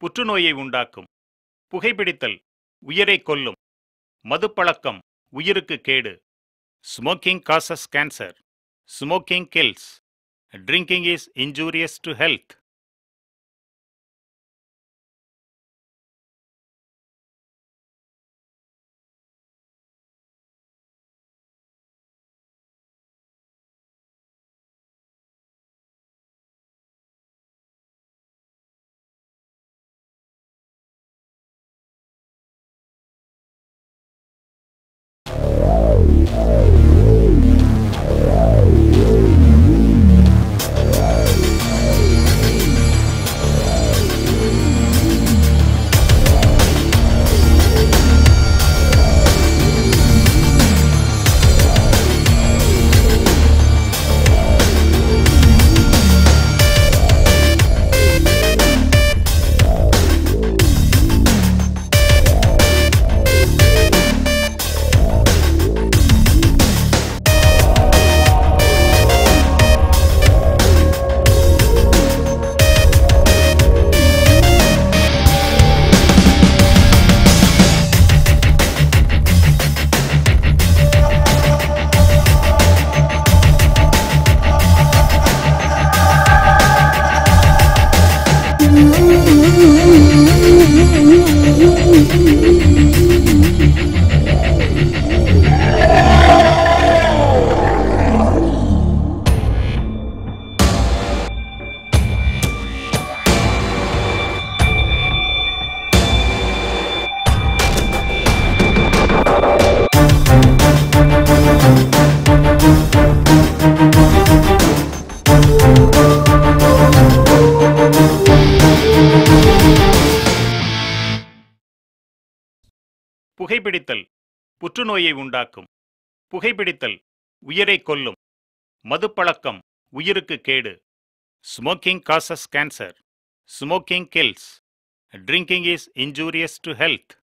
புற்றுநோயை உண்டாக்கும். புகைப்பிடித்தல் உயிரை கொல்லும். மதுப்பழக்கம் உயிருக்கு கேடு. Smoking causes cancer. Smoking kills. Drinking is injurious to health. புகைப்பிடித்தல் புற்றுநோயை உண்டாக்கும். புகைப்பிடித்தல் உயிரை கொல்லும். மதுப்பழக்கம் உயிருக்கு கேடு. Smoking causes cancer. Smoking kills. Drinking is injurious to health.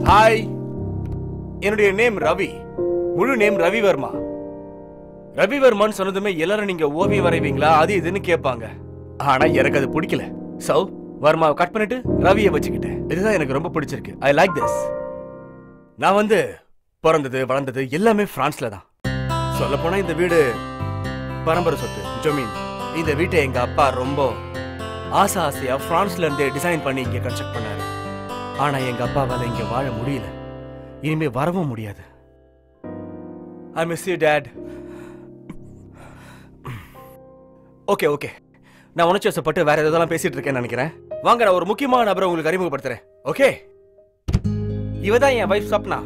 Hi, என்னுடைய நேம் ரவி. முழு நேம் ரவி வர்மா. ரவிவர்மன் சொன்னதுமே எல்லாரும் நீங்க ஓவியம் வரைவீங்களா அது இதுன்னு கேட்பாங்க. ஆனா எனக்கு அது பிடிக்கல. சோ வர்மாவை கட் பண்ணிட்டு ரவியை வச்சுக்கிட்டேன். இதுதான் எனக்கு ரொம்ப பிடிச்சிருக்கு. I like this. நான் பிறந்தது வளர்ந்தது எல்லாமே பிரான்ஸ்ல தான். சொல்ல போனா இந்த வீடு பரம்பரை சொத்து, ஜமீன். இந்த வீட்டை எங்க அப்பா ரொம்ப ஆசையா பிரான்ஸ்ல இருந்து டிசைன் பண்ணி இங்க கன்ஸ்ட்ரக்ட் பண்ணாரு. ஆனா எங்க அப்பாவால இங்க வாழ முடியல, இனிமே வரவும் முடியாது. I miss you, Dad. Okay okay, நான் உணர்ச்சி வசப்பட்டு வேற ஏதோ பேசிட்டு இருக்கேன்னு நினைக்கிறேன். வாங்க, நான் ஒரு முக்கியமான நபரை உங்களுக்கு அறிமுகப்படுத்துறேன். ஓகே, இவதான் என் வைஃப் சப்னா.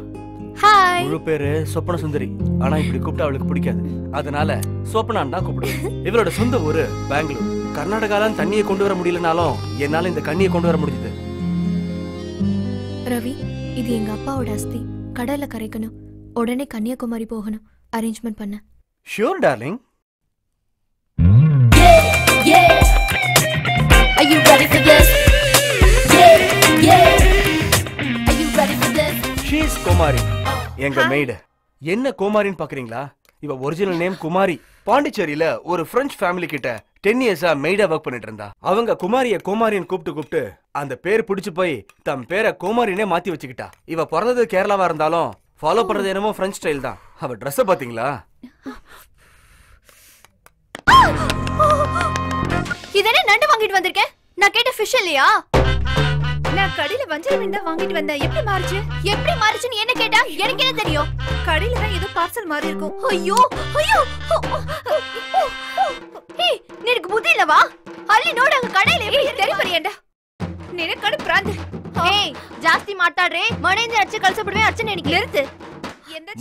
ஹாய். முழு பேரு சொப்பன சுந்தரி. ஆனா இப்படி கூப்பிட்டா அவளுக்கு பிடிக்காது, அதனால சோப்பனான் தான் கூப்பிடுவேன். இவரோட சொந்த ஊரு பெங்களூர். கர்நாடகால தண்ணியை கொண்டு வர முடியலனாலும் என்னால இந்த கண்ணியை கொண்டு வர முடிஞ்சது. ரவி, இது எங்க அப்பாவோட அஸ்தி. கடல்ல கரைக்கணும், உடனே கன்னியாகுமரி போகணும். அரேஞ்ச்மெண்ட் பண்ண. Sure darling. Are you ready for this? Are you ready for this? She is குமாரி, எங்க மெய்டு. என்ன குமாரின்னு பாக்குறீங்களா? இவ ஒரிஜினல் நேம் குமாரி. பாண்டிச்சேரியில ஒரு பிரெஞ்சு ஃபேமிலி கிட்ட 10 இயர்ஸா மெய்டா ஒர்க் பண்ணிட்டு இருந்தா. அவங்க குமாரிய கோமாரின்னு கூப்பிட்டு அந்த பேர் பிடிச்சு போய் தம் பேரை கோமாரினே மாத்தி வச்சுக்கிட்டா. இவ பிறந்தது கேரளாவா இருந்தாலும் ஃபாலோ பண்றது என்னமோ பிரெஞ்சு ஸ்டைல் தான். அவ ட்ரெஸ் பாத்தீங்களா? இதென்ன நண்டு வாங்கிட்டு வந்திருக்கேன்? நான் கேட்ட ஃபிஷ் இல்லையா? நான் கடையில வஞ்சர மீன் தான் வாங்கிட்டு வந்தேன். எப்படி மாறுச்சுன்னு என்ன கேட்டா? எனக்கு என்ன தெரியும்? கடையில தான் ஏதோ பார்சல் மாதிரி இருக்கும். ஐயோ ஐயோ, ஏய் நீக்கு புத்தி இல்லவா? ಅಲ್ಲಿ ನೋಡು ಅங்க ಕಡೆಯಲ್ಲಿ எப்படி தெரிபரியண்டா. ನಿನಕಡೆ ಪ್ರಾಂತ. ஏய் ಜಾಸ್ತಿ ಮಾತಾಡ್ರೆ ಮನೆಯಿಂದ ಅಚ್ಚ ಕಳ್ಸ ಬಿಡುವೆ. ಅಚ್ಚ ನಿನಗೆ நிறுத்து.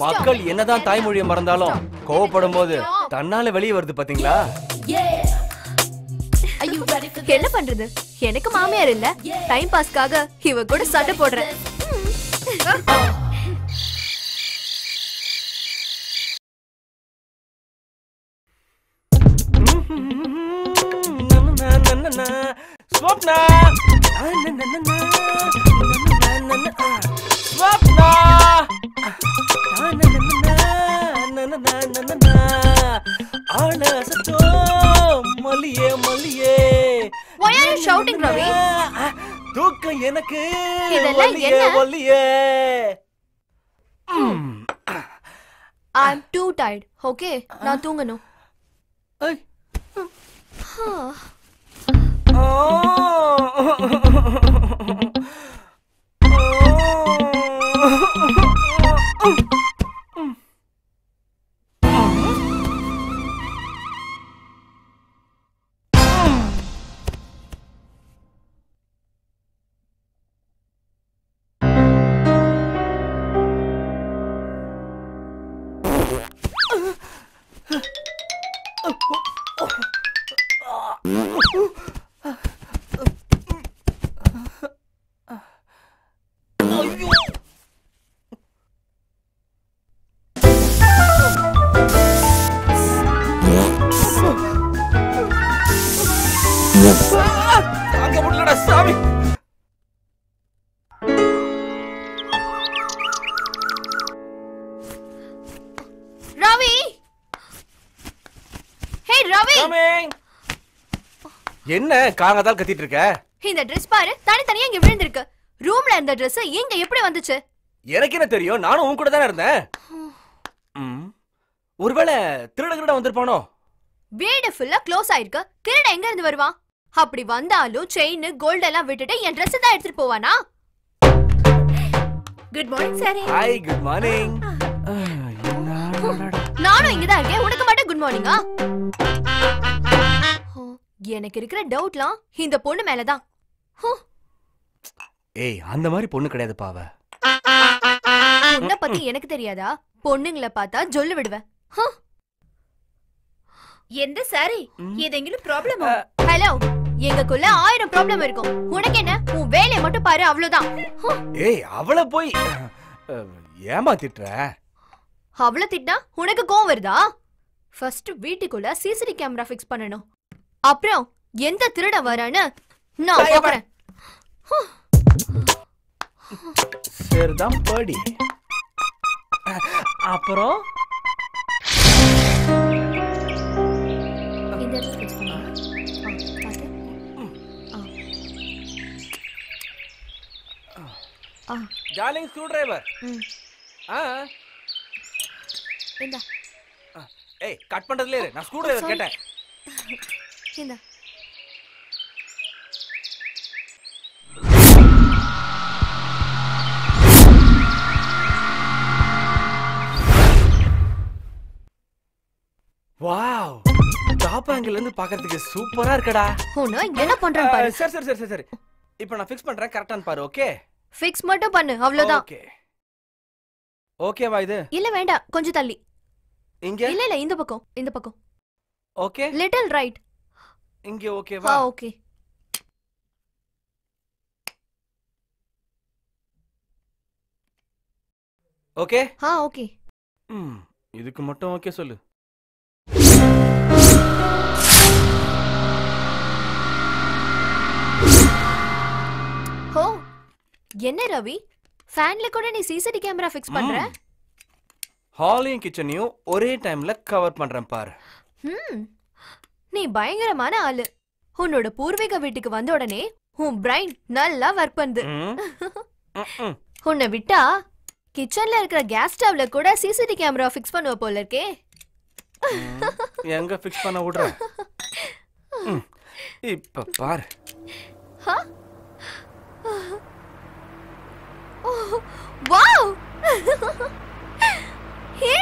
மக்கள் என்னதான் தாய்மொழியை மறந்தாலும் கோவப்படும் போது தன்னால வெளியே வருது பாத்தீங்களா? என்ன பண்றது? எனக்கு மாமியார் இல்ல. டைம் பாஸ்க்காக இவ கூட சண்டை போடுறேன். Swapna, Swapna, ஆனசத்தோ மல்லியே மல்லியே. Why are you shouting, Ravi? தூக்கம் எனக்கு இதெல்லாம் என்ன? மல்லியே. I'm too tired. Okay, நான் தூங்கணும். சாமி, ரவி, ஹே ரவி, என்ன காங்கதால் கத்திட்டு இருக்க? இந்த Dress பாரு, தனித்தனியா இங்க விழுந்திருக்கு. ரூம்ல இருந்த Dress இங்க எப்படி வந்துச்சு? எனக்கு என்ன தெரியும்? நானும் உன் கூட தானே இருந்தேன். ஒருவேளை திருடகிருட வந்திருப்பானோ? வீடு ஃபுல்லா க்ளோஸ் ஆயிருக்கு. திருட எங்க இருந்து வருவான்? அப்படி வந்தாலும் செயின் கோல்ட் எல்லாம் விட்டுட்டு என் Dress தான் எடுத்துட்டு போவானா? Good morning sir. Hi, good morning. நானும் இங்க தான் இருக்கேன். உனக்கு மட்டும் குட் மார்னிங்கா? எனக்கு இருக்கிற டவுட்லாம் இந்த பொண்ணு மேல தான். ஏய், அந்த மாதிரி பொண்ணு கிடையாது பாவ. உன்னை பத்தி எனக்கு தெரியாதா? பொண்ணுங்களை பார்த்தா ஜொல்லு விடுவேன். எந்த சாரி? ஏதெങ്കിലും ப்ராப்ளமா? ஹலோ, எங்களுக்குள்ள 1000 ப்ராப்ளம் இருக்கும். உனக்கு என்ன? உன் வேலையை மட்டும் பாரு, அவ்வளவுதான். ஏய், அவளை போய் ஏமாத்திட்ட. அவளை திட்டினா உனக்கு கோவம் வருதா? ஃபர்ஸ்ட் வீட்டுக்குள்ள சிசிடி கேமரா ஃபிக்ஸ் பண்ணணும். அப்புறம் எந்த திருட வரான்னு நான் பாக்குறேன். சரிதான் படி. அப்புறம் இந்த இடத்துல ஃபிக்ஸ் பண்ணுங்க. பாத்து. Darling screw driver. இந்த ஏய் கட் பண்றதுல இரு. நான் ஸ்க்ரூ டிரைவர் கேட்டேன். இந்த வாவ், டாப் ஆங்கிள் இருந்து பார்க்கிறதுக்கு சூப்பரா இருக்கடா. ஓனா என்ன பண்றேன்னு பாரு. சரி. இப்போ நான் ஃபிக்ஸ் பண்றேன், கரெக்டானு பாரு. ஓகே, ஃபிக்ஸ் மட்டும் பண்ணு, அவ்வளவுதான். ஓகே. ஓகேவா இது? இல்ல வேண்டாம், கொஞ்சம் தள்ளி. இங்க? இல்ல இந்த பக்கம். ஓகே. Little right. இங்க ஓகேவா? ஓகே. ஓகே. ஓகே. இதுக்கு மட்டும் ஓகே சொல்லு. ஓ, என்ன ரவி, ஃபேன்ல கூட நீ சிசிடி கேமரா ஃபிக்ஸ் பண்ற? ஹாலையும் கிச்சனையும் ஒரே டைம்ல கவர் பண்றேன் பாரு. நீ பயங்கரமான ஆளு. உன்னோட பூர்வீக வீட்டுக்கு வந்த உடனே உன் பிரைன் நல்லா ஒர்க் பண்ணுது. உன்னை விட்டா கிச்சன்ல இருக்கிற கேஸ் ஸ்டவ்ல கூட சிசிடி கேமரா ஃபிக்ஸ் பண்ணுவ போல இருக்கே. எங்க ஃபிக்ஸ் பண்ண விடுற? இப்ப பாரு. Wow, hey,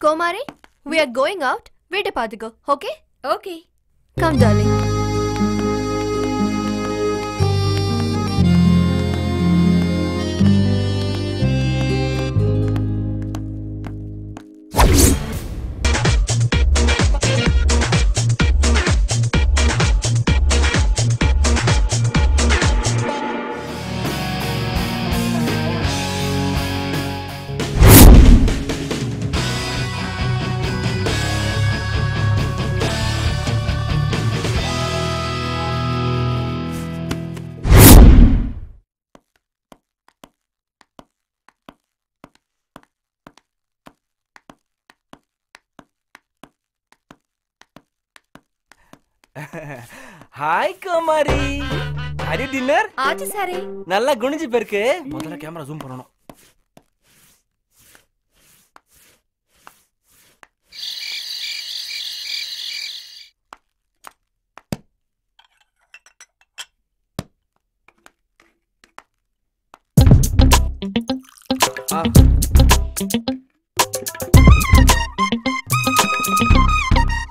Komari, we are going out. Wait a particle, okay? Okay. Come, darling. Hi Kumari, Hari dinner ஆச்சு சாரே. நல்லா குனிஞ்சு போயிருக்கு. முதல்ல கேமரா ஜூம் பண்ணணும்.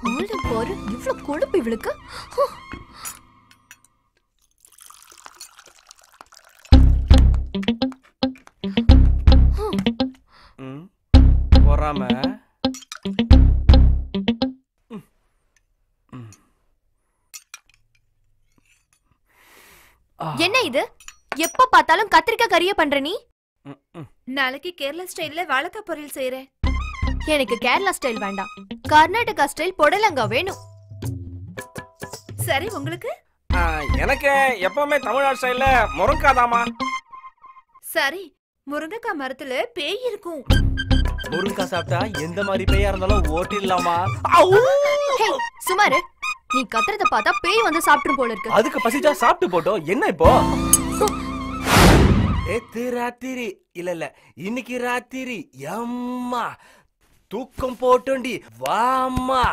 இவ்வளவு கொழுப்பு இவளுக்கு. பொறாம. என்ன இது? எப்ப பார்த்தாலும் கத்திரிக்காய் கறிய பண்ற நீ? நாளைக்கு கேரளா ஸ்டைல்ல வாழைக்காய் பொரியல் செய்யறேன். எனக்கு கேரளா ஸ்டைல் வேண்டாம், கர்நாடகா ஸ்டைல் பொடலங்கா வேணும். சரி, உங்களுக்கு? எனக்கு எப்பவுமே தமிழ்நாடு ஸ்டைல்ல முருங்காதாமா. சரி, முருங்கைக்காய் மரத்துல பேய் இருக்கும். முருங்காய் சாப்பிட்டா எந்த மாதிரி பேயா இருந்தாலும் ஓட்டிடலாமா? சுமாரு, நீ கத்துறத பார்த்தா பேய் வந்து சாப்பிட்டு போல இருக்கு. அதுக்கு பசிச்சா சாப்பிட்டு போட்டோம். என்ன இப்போ? நேத்து ராத்திரி இல்ல இன்னைக்கு ராத்திரி அம்மா தூக்கம் போட்டோண்டி. வாம்மா.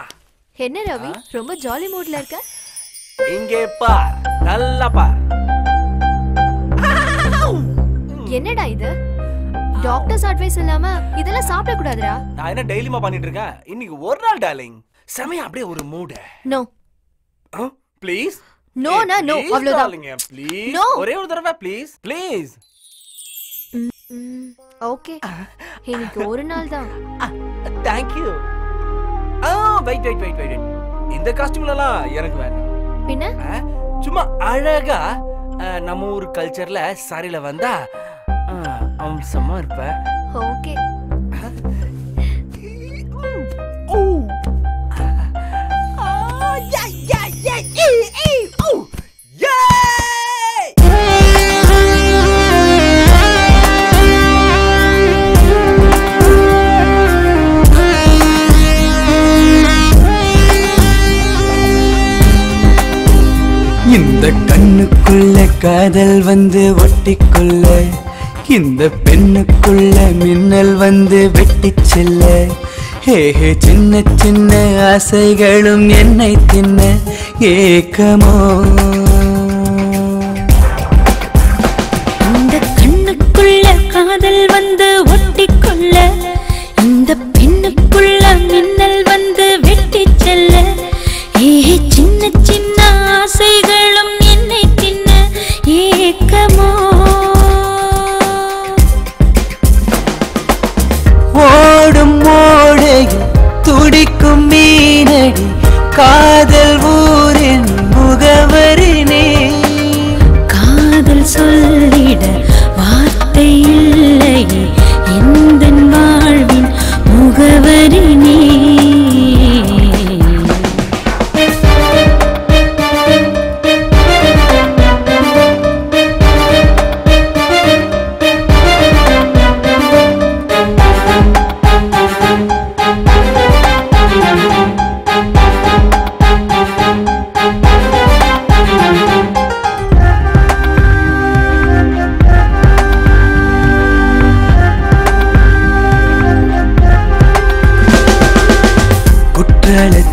என்ன ரவி, ரொம்ப ஜாலி மூட்ல இருக்க? இங்கே பார், நல்லா பார். என்னடா இது? டாக்டர்ஸ் அட்வைஸ் இல்லாம இதெல்லாம் சாப்பிட கூடாதுடா. நான் என்ன டெய்லிமா பண்ணிட்டு இருக்கேன்? இன்னைக்கு ஒரு நாள் டார்லிங். சமயம் அப்படியே ஒரு mood. No please. No no no, அவ்வளவுதான். ப்ளீஸ், ஒரே ஒரு தடவை ப்ளீஸ் ப்ளீஸ். ஓகே, இன்னைக்கு ஒரு நாள் தான். Thank you. வெயிட். இந்த காஸ்டியூம்ல எல்லாம் எனக்கு வேண்டாம். பின்ன சும்மா அழகா நம்ம ஊர் கல்ச்சர்ல சாரியில வந்தா அம்சமா இருப்ப. ஓகே. இந்த கண்ணுக்குள்ள காதல் வந்து ஒட்டிக்கொள்ள, இந்த பெண்ணுக்குள்ள மின்னல் வந்து வெட்டி செல்ல, ஹே சின்ன சின்ன ஆசைகளும் என்னை தின்ன ஏக்கமோ. இந்த கண்ணுக்குள்ள காதல் வந்து ஒட்டிக்கொள்ள, இந்த பெண்ணுக்குள்ள மின்னல் வந்து வெட்டி செல்ல, சின்ன சின்ன ஆசைகளும் என்னை தின்ன ஏக்கமோ. ஓடும் ஓடையில் துடிக்கும் மீனடி காதல் ஊரின் முகவரினே. காதல் சொல்லிட வார்த்தை இல்லையே எந்த வாழ்வின் முகவரினே.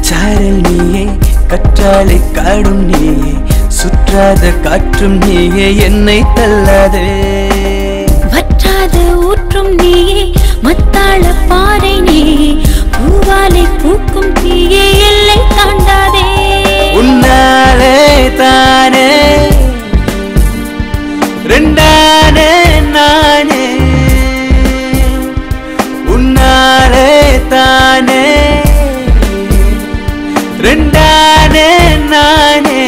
சாரல் நீயே, கற்றாழை காடும் நீயே, சுற்றாத காற்றும் நீயே, என்னை தள்ளாதே. வற்றாத ஊற்றும் நீயே, மத்தாள பாறை நீயே, பூவாலை பூக்கும் தீயே, எல்லை தாண்டாதே. உன்னாலே தானே ரெண்டானே நானே, உன்னாலே தானே ரெண்டானே நானே,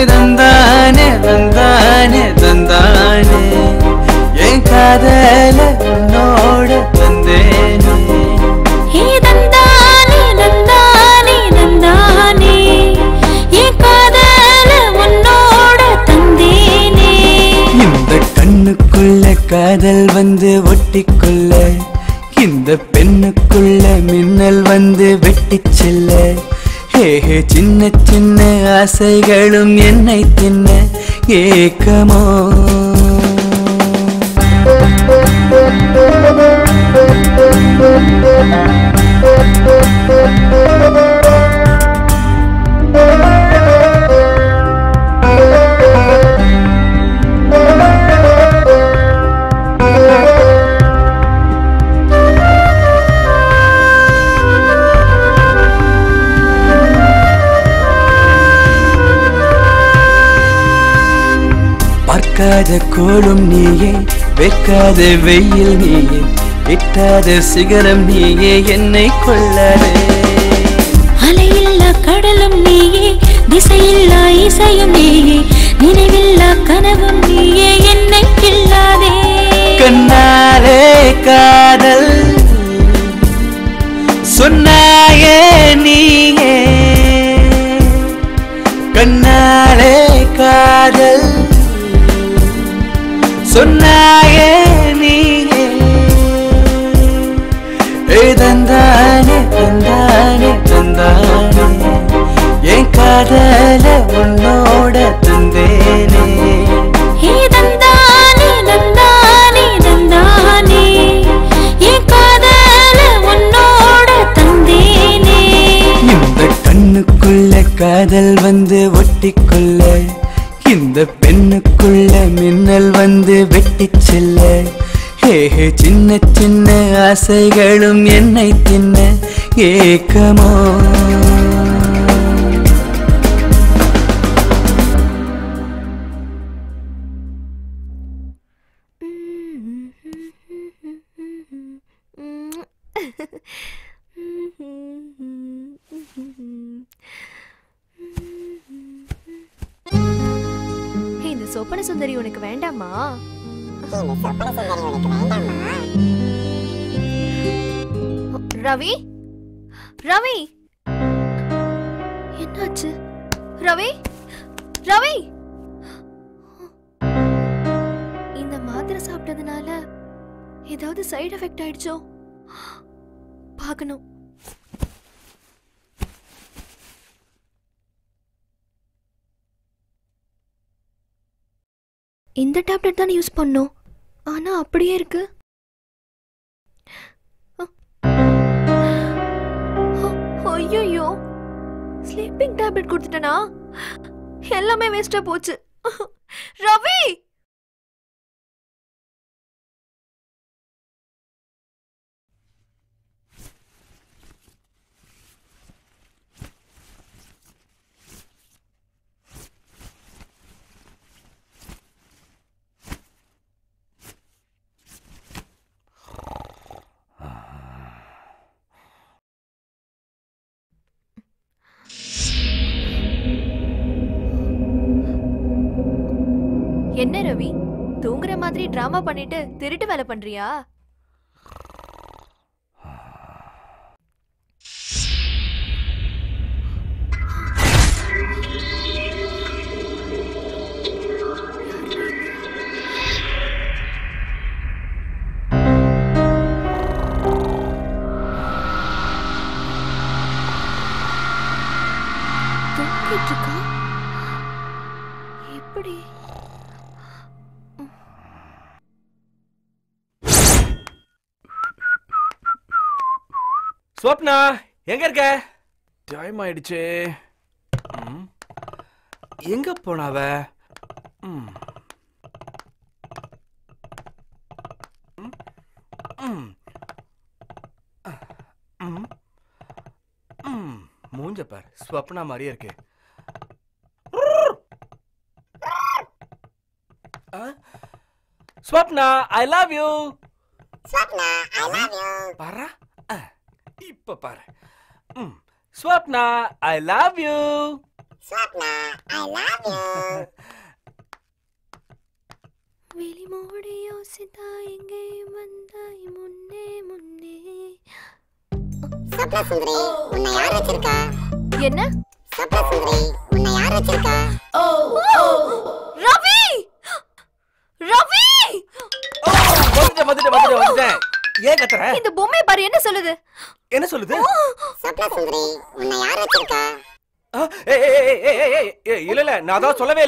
தந்தானே தந்தானே தந்தானே, என் காதல உன்னோட தந்தேனே. தந்தானே தந்தானே தந்தானே, என் காதல உன்னோட தந்தேனே. இந்த கண்ணுக்குள்ள காதல் வந்து ஒட்டிக்கொள்ள, இந்த பெண்ணுக்குள்ள மின்னல் வந்து வெட்டி செல்ல, ஹே சின்ன சின்ன ஆசைகளும் என்னை தின்ன ஏக்கமோ. பார்க்காத கோளும் நீயே, வெக்காத வெயில் நீயே, எட்டாத சிகரம் நீயே, என்னை கொள்ளாதே. அலையில்லா கடலும் நீயே, திசையில்லா இசையும் நீயே, நினைவில்லா கனவும் நீயே, என்னை கிள்ளாதே. கண்ணாலே காதல் சொன்னாயே நீயே, கண்ணாலே காதல் சொன்னாயே நீயே, தந்தானே தந்தானே தந்தானே, என் காதல உன்னோட தந்தேனே. தந்தானே தந்தானே தந்தானே, என் காதல உன்னோட தந்தேனே. இந்த கண்ணுக்குள்ள காதல் வந்து ஒட்டிக்கொள்ள, இந்த பெண்ணுக்குள்ள மின்னல் வந்து வெட்டி செல்ல, ஹே சின்ன சின்ன ஆசைகளும் என்னை தின்ன ஏக்கமோ. சொப்பன சுந்தரி உனக்கு வேண்டாமா? ரவி, ரவி, என்னாச்சு? ரவி, ரவி, இந்த மாத்திரை சாப்பிட்டதுனால ஏதாவது சைடு எஃபெக்ட் ஆயிடுச்சோ? பார்க்கணும். இந்த டேப்லெட் தான் யூஸ் பண்ணோம், ஆனா அப்படியே இருக்கு. ஐயோ, ஸ்லீப்பிங் டேப்லெட் கொடுத்துட்டேனா? எல்லாமே வேஸ்டா போச்சு. ரவி, என்ன ரவி, தூங்குற மாதிரி டிராமா பண்ணிட்டு திருட்டு வேலை பண்றியா? தூங்கிட்டு இருக்கா? எப்படி? ஸ்வப்னா, எங்க இருக்க? டைம் ஆயிடுச்சு. எங்க போனாவ? மூஞ்ச பார், ஸ்வப்னா மாதிரியே இருக்கு. Swapna, I love you. Swapna, I love you. பாரா, இப்ப பாரு. Swapna, I love you. Swapna, I love you. வெளிமோடி யோசித்தா எங்கே வந்தாய் முன்னே முன்னே. Swapna Sundari, உன்னை யார் வச்சிருக்கா? என்ன? Swapna Sundari, உன்னை யார் வச்சிருக்கா? ரவி, ரவி, வந்துட்டேன். ஏன் கத்துற? இந்த பொம்மை பாரு என்ன சொல்லுது? என்ன சொல்லுது? Swapna Sundari, உன்னை யார் வச்சிருக்கா? இல்ல, நான் அதெல்லாம் சொல்லவே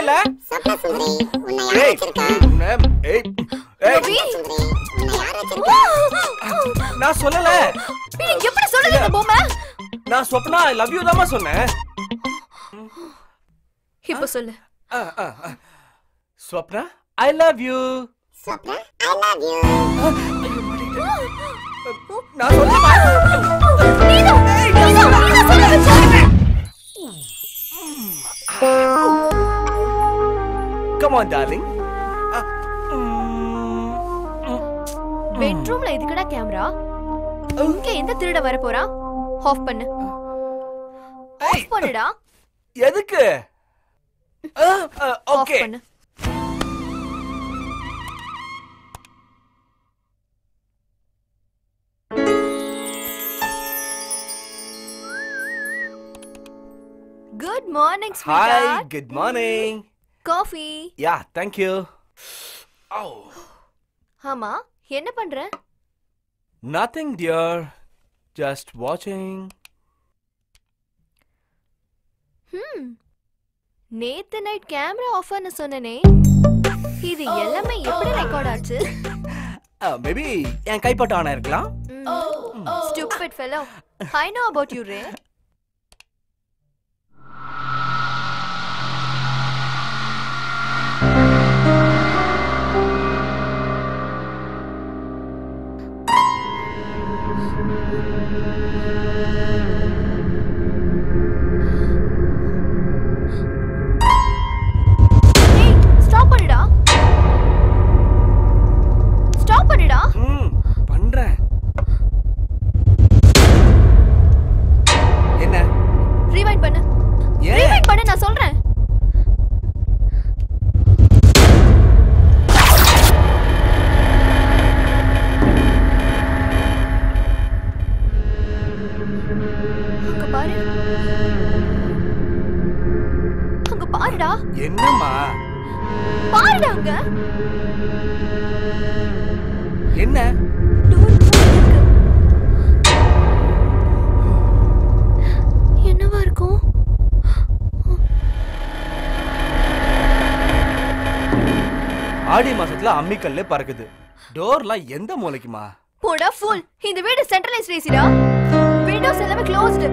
இல்ல. Swapna Sundari, உன்னை யார் வச்சிருக்கா? ரவி, Sundari, உன்னை யார் வச்சிருக்கா? நான் சொல்லல. நீ எப்படி சொல்லுது இந்த பொம்மை? நான் ஸ்வப்னா, ஐ லவ் யூ தான் சொன்னேன். இப்ப சொல்லு. Swapna, I love you. Swapna, I love you. நான் சொல்றேன். Come on, darling. பெட்ரூம்ல எதுக்குடா கேமரா? இங்க எந்த திருட வர போறான்? ஆஃப் பண்ணு. ஆஃப் பண்ணுடா. எதுக்கு? Off okay. பண்ணு. Good morning, Hi, sweetheart. good morning. Coffee. Yeah, thank you. Oh. ஆமா, என்ன பண்ற? Nothing, dear. Just watching. நேத்து நைட் கேமரா ஆஃப் பண்ண சொன்னனே. இது எல்லாமே எப்படி ரெக்கார்ட் ஆச்சு? Maybe என் கைப்பட்ட ஆனா இருக்கலாம். Stupid fellow. I know about you, Ray. Stop பண்ணுடா. Stop பண்ணுடா. பண்றேன். இங்க என்ன டோர் இருக்கு. என்னவா இருக்கும்? ஆடி மாசத்துல அம்மிக்கல்ல பறக்குது. டோர்லாம் எந்த மூலைக்குமா? போடா ஃபூல். இந்த வீடு சென்ட்ரலைஸ் ஏசிடா. விண்டோஸ் எல்லாமே க்ளோஸ்ட்.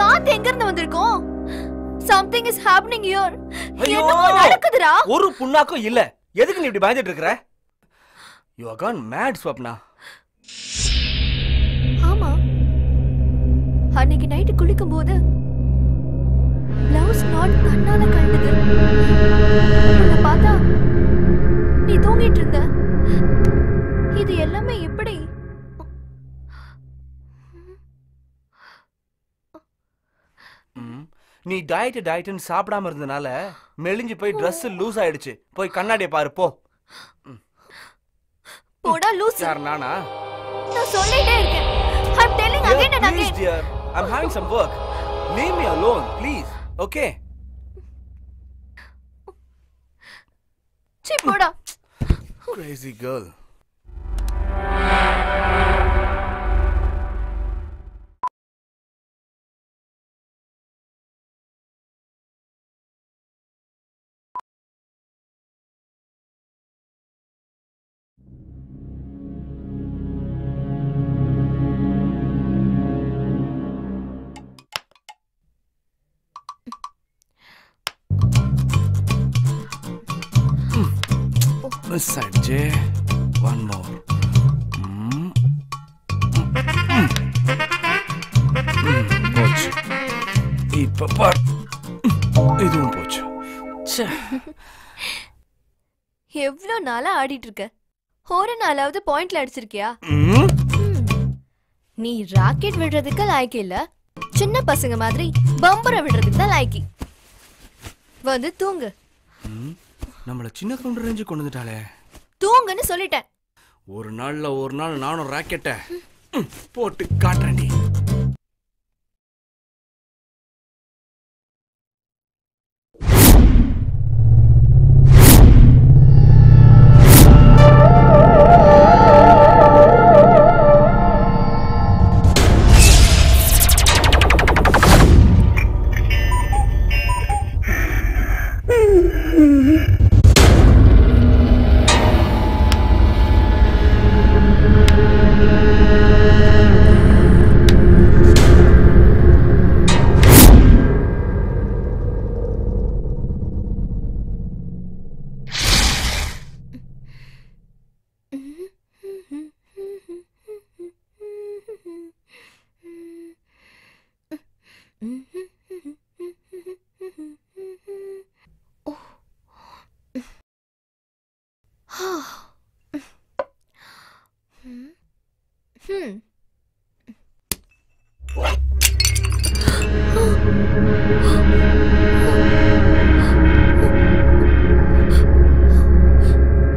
காத்து எங்க இருந்து வந்திருக்கும்? Something is happening here. என்னமோ நடக்குதுடா. ஒரு புண்ணாக்கும் இல்ல. எதுக்கு நீ இப்படி பயந்துட்டு இருக்கற? You are gone mad, Swapna. ஆமா. அன்னைக்கு நைட் குளிக்கும்போது ப்ளவுஸ் நாட் தன்னால கழண்டுது. உன்னை பார்த்தா நீ தூங்கிட்டு இருந்த. இது எல்லாமே எப்படி? நீ டயட்னு சாப்பிடாம இருந்தனால மெலிஞ்சு போய் Dress லூஸ் ஆயிடுச்சு. போய் கண்ணாடியை பாரு போ. போடா லூஸ். யார் நானா? நான் சொல்லிட்டே இருக்கேன். I'm telling again and again. Please dear, I'm having some work. Leave me alone, please. Okay? சீ போடா. Crazy girl. Miss ஆயிடுச்சு. One more. போச்சு. இப்ப பார். இதுவும் போச்சு. எவ்வளவு நாளா ஆடிட்டு இருக்க? ஒரு நாளாவது பாயிண்ட்ல அடிச்சிருக்கியா? நீ ராக்கெட் விடுறதுக்கு லாய்க்கு இல்ல. சின்ன பசங்க மாதிரி பம்பர விடுறதுக்கு தான் லாய்க்கி. வந்து தூங்கு. நம்மள சின்ன கவுண்டர் ரேஞ்சு கொண்டு வந்துட்டாளே. தூங்குன்னு சொல்லிட்டேன். ஒரு நாள் நானும் ராக்கெட்டை போட்டு காட்டுறேன்டி.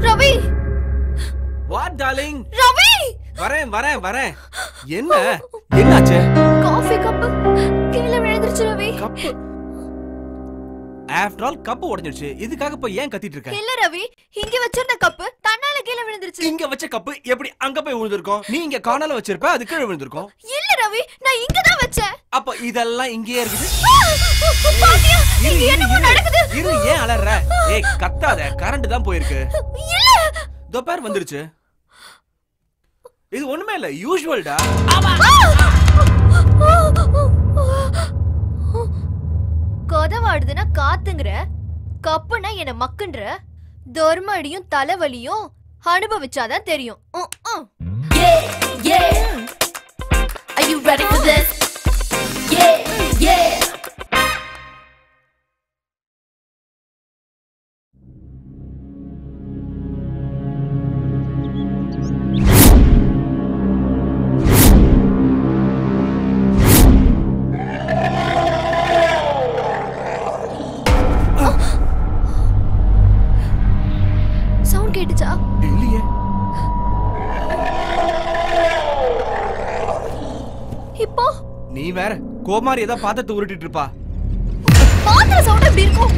ரவி! What darling? ரவி! வரேன். என்னாச்சு? காஃபி கப் கீழே விழுந்துருச்சு Ravi. Cup. After all cup உடைஞ்சிருச்சு. இதுக்காக போய் ஏன் கத்திட்டு இருக்க? இல்ல ரவி, இங்க வச்சிருந்த கப்பு தன்னால கீழே விழுந்துருச்சு. இங்க வச்ச கப்பு எப்படி அங்க போய் விழுந்திருக்கும்? நீ இங்க கார்னர்ல வச்சிருப்ப, அது கீழே விழுந்திருக்கும். இல்ல ரவி, நான் இங்க தான் வச்சேன். அப்ப இதெல்லாம் இங்கேயே இருக்குது. பாத்தியா? இங்க என்னமோ நடக்குது. இரு ஏன் அலறற? ஏய் கத்தாத, கரண்ட் தான் போயிருக்கு. இல்ல. தோபார் வந்துருச்சு. இது ஒண்ணுமே இல்ல, யூசுவல்டா. கதவாடுதுன்னா காத்துங்கற, கப்புனா என்ன மக்குன்ற. தர்மடியும் தலைவலியும் அனுபவிச்சாதான் தெரியும். Are you ready for this? Yeah. Sound கேட்டுச்சா? இல்லையே. இப்போ நீ வேற கோமாரி ஏதோ பாத்திரத்தை உருட்டிட்டு இருப்பா. பாத்திர சவுண்ட் எப்படி இருக்கும்?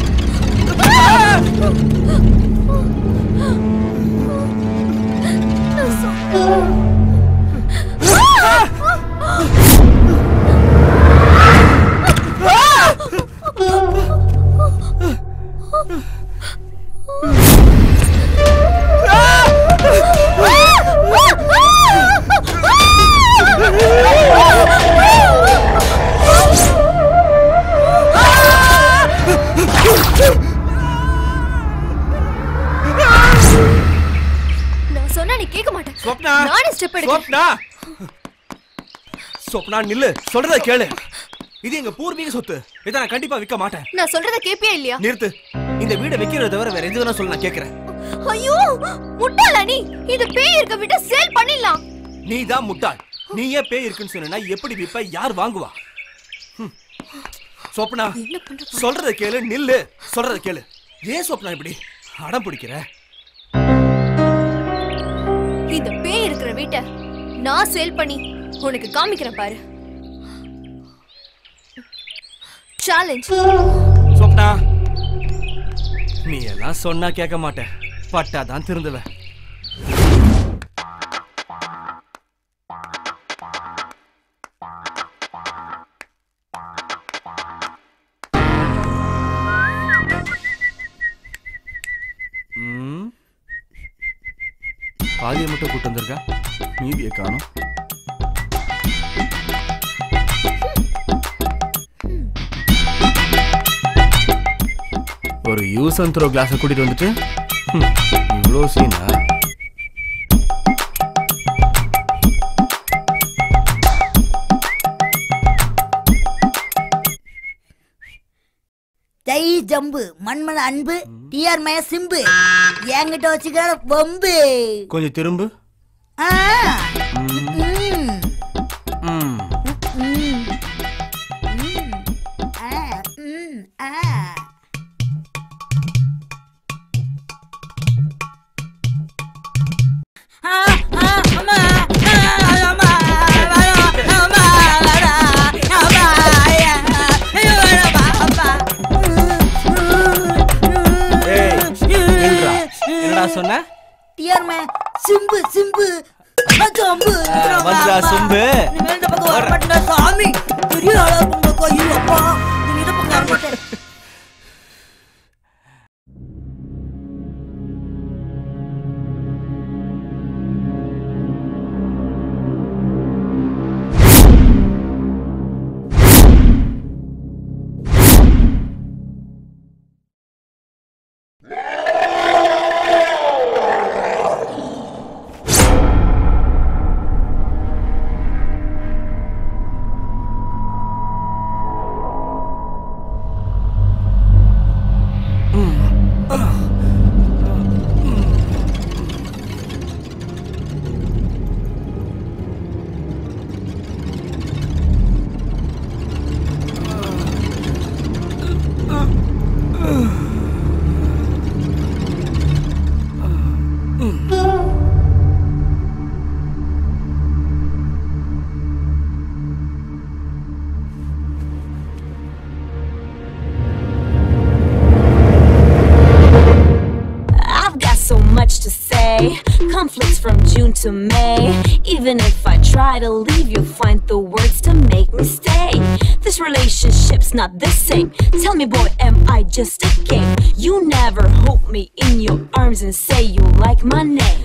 கேட்க மாட்டேன். ஸ்வப்னா நானே ஸ்டெப் எடுக்கிறேன். ஸ்வப்னா ஸ்வப்னா நில்லு, சொல்றத கேளு. இது எங்க பூர்வீக சொத்து. இதை நான் கண்டிப்பா விற்க மாட்டேன். நான் சொல்றத கேப்பியா இல்லையா? நிறுத்து. இந்த வீடை விக்கிறத தவிர வேற எது வேணா சொல்ல நான் கேக்குறேன். ஐயோ முட்டாளா நீ? இது பேய் இருக்க விட்டு சேல் பண்ணிடலாம். நீ தான் முட்டாள். நீ ஏன் பேய் இருக்குன்னு சொன்னா எப்படி விப்ப? யார் வாங்குவா? ஸ்வப்னா சொல்றத கேளு, நில்லு, சொல்றத கேளு. ஏன் ஸ்வப்னா இப்படி அடம் பிடிக்கிற? இந்த பேய் இருக்கிற வீட்டை நான் சேல் பண்ணி உனக்கு காமிக்கிறேன் பாரு. சேலஞ்ச். ஸ்வப்னா நீ எல்லாம் சொன்னா கேட்க மாட்டேன். பட்டாதான் திருந்துவ. பாதியை மட்டும் கூட்டு வந்திருக்கா, மீதியை காணும். ஒரு யூஸ் அண்ட் த்ரோ கிளாஸை கூட்டிட்டு வந்துட்டு இவ்வளோ சீனா? தை ஜம்பு மண்மன அன்பு டிஆர் மய சிம்பு என்கிட்ட வச்சுக்கிற வம்பு. கொஞ்சம் திரும்பு. சொன்ன சிம்பு சிம்பு வந்தா சிம்பு சாமி பெரிய ஆளா உங்க கோயில் அப்பா இத பக்கம் conflicts from June to May. Even if I try to leave, you'll find the words to make me stay. This relationship's not the same. Tell me, boy, am I just a game? You never hold me in your arms and say you like my name.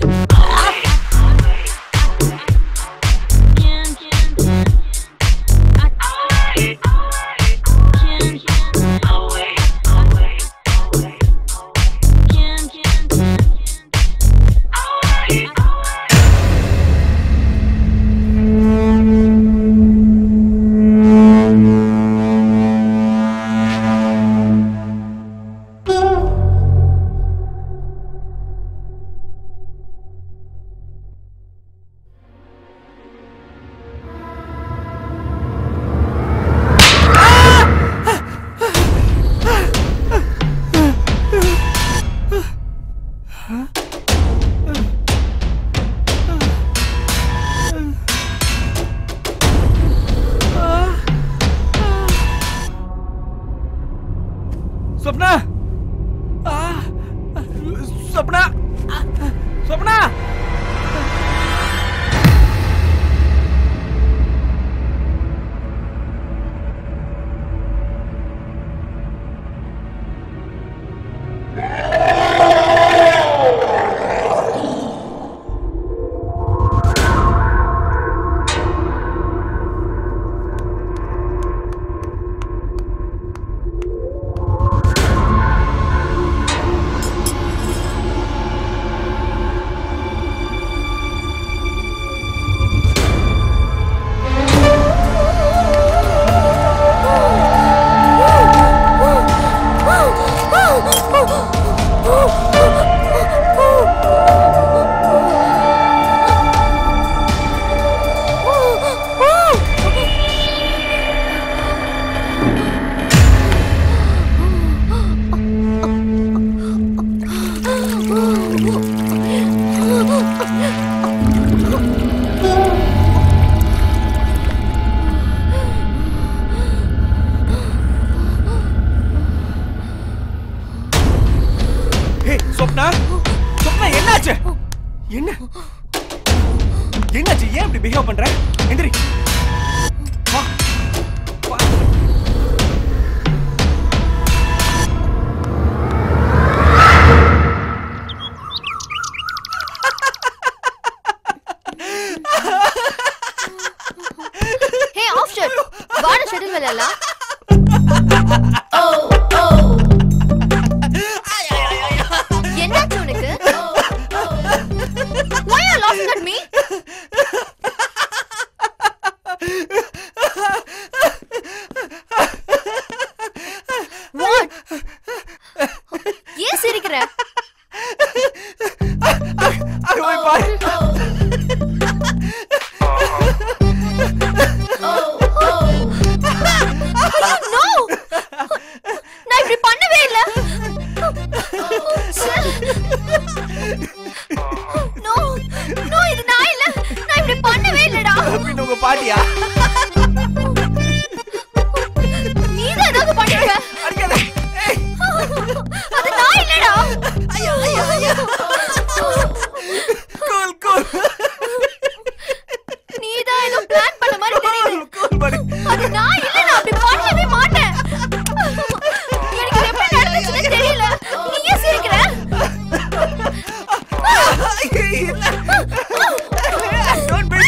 Swapna Swapna Swapna சொன்னா என்னாச்சு? என்னாச்சு? ஏன் இப்படி behave பண்ற? எந்திரி. வா. வா. Hey, offshore. வாட ஷட்டில் விளையாடலாம். என்னாச்சு உனக்கு? Why are you laughing at me? What? ஏன் சிரிக்கிற? அங்க போய் பாரு. No! நான் இப்படி பண்ணவே இல்ல. No, no, இது நான் இல்ல. நான் இப்படி பண்ணவே இல்லடா. பின்ன உங்க பாட்டியா? நீதான் ஏதாவது பண்ணிருக்க. அடிக்காத. ஏய். அது நான் இல்லடா. ஐயோ ஐயோ ஐயோ. Cool cool. நீதான் ஏதோ பிளான் பண்ண மாதிரி தெரியுது. கூல் படி. அது நான் இல்ல, நான் அப்படி பண்ணவே மாட்டேன். எனக்கு இது எப்படி நடந்துச்சுன்னு தெரியல. நீ ஏன் சிரிக்கிற? Don't be.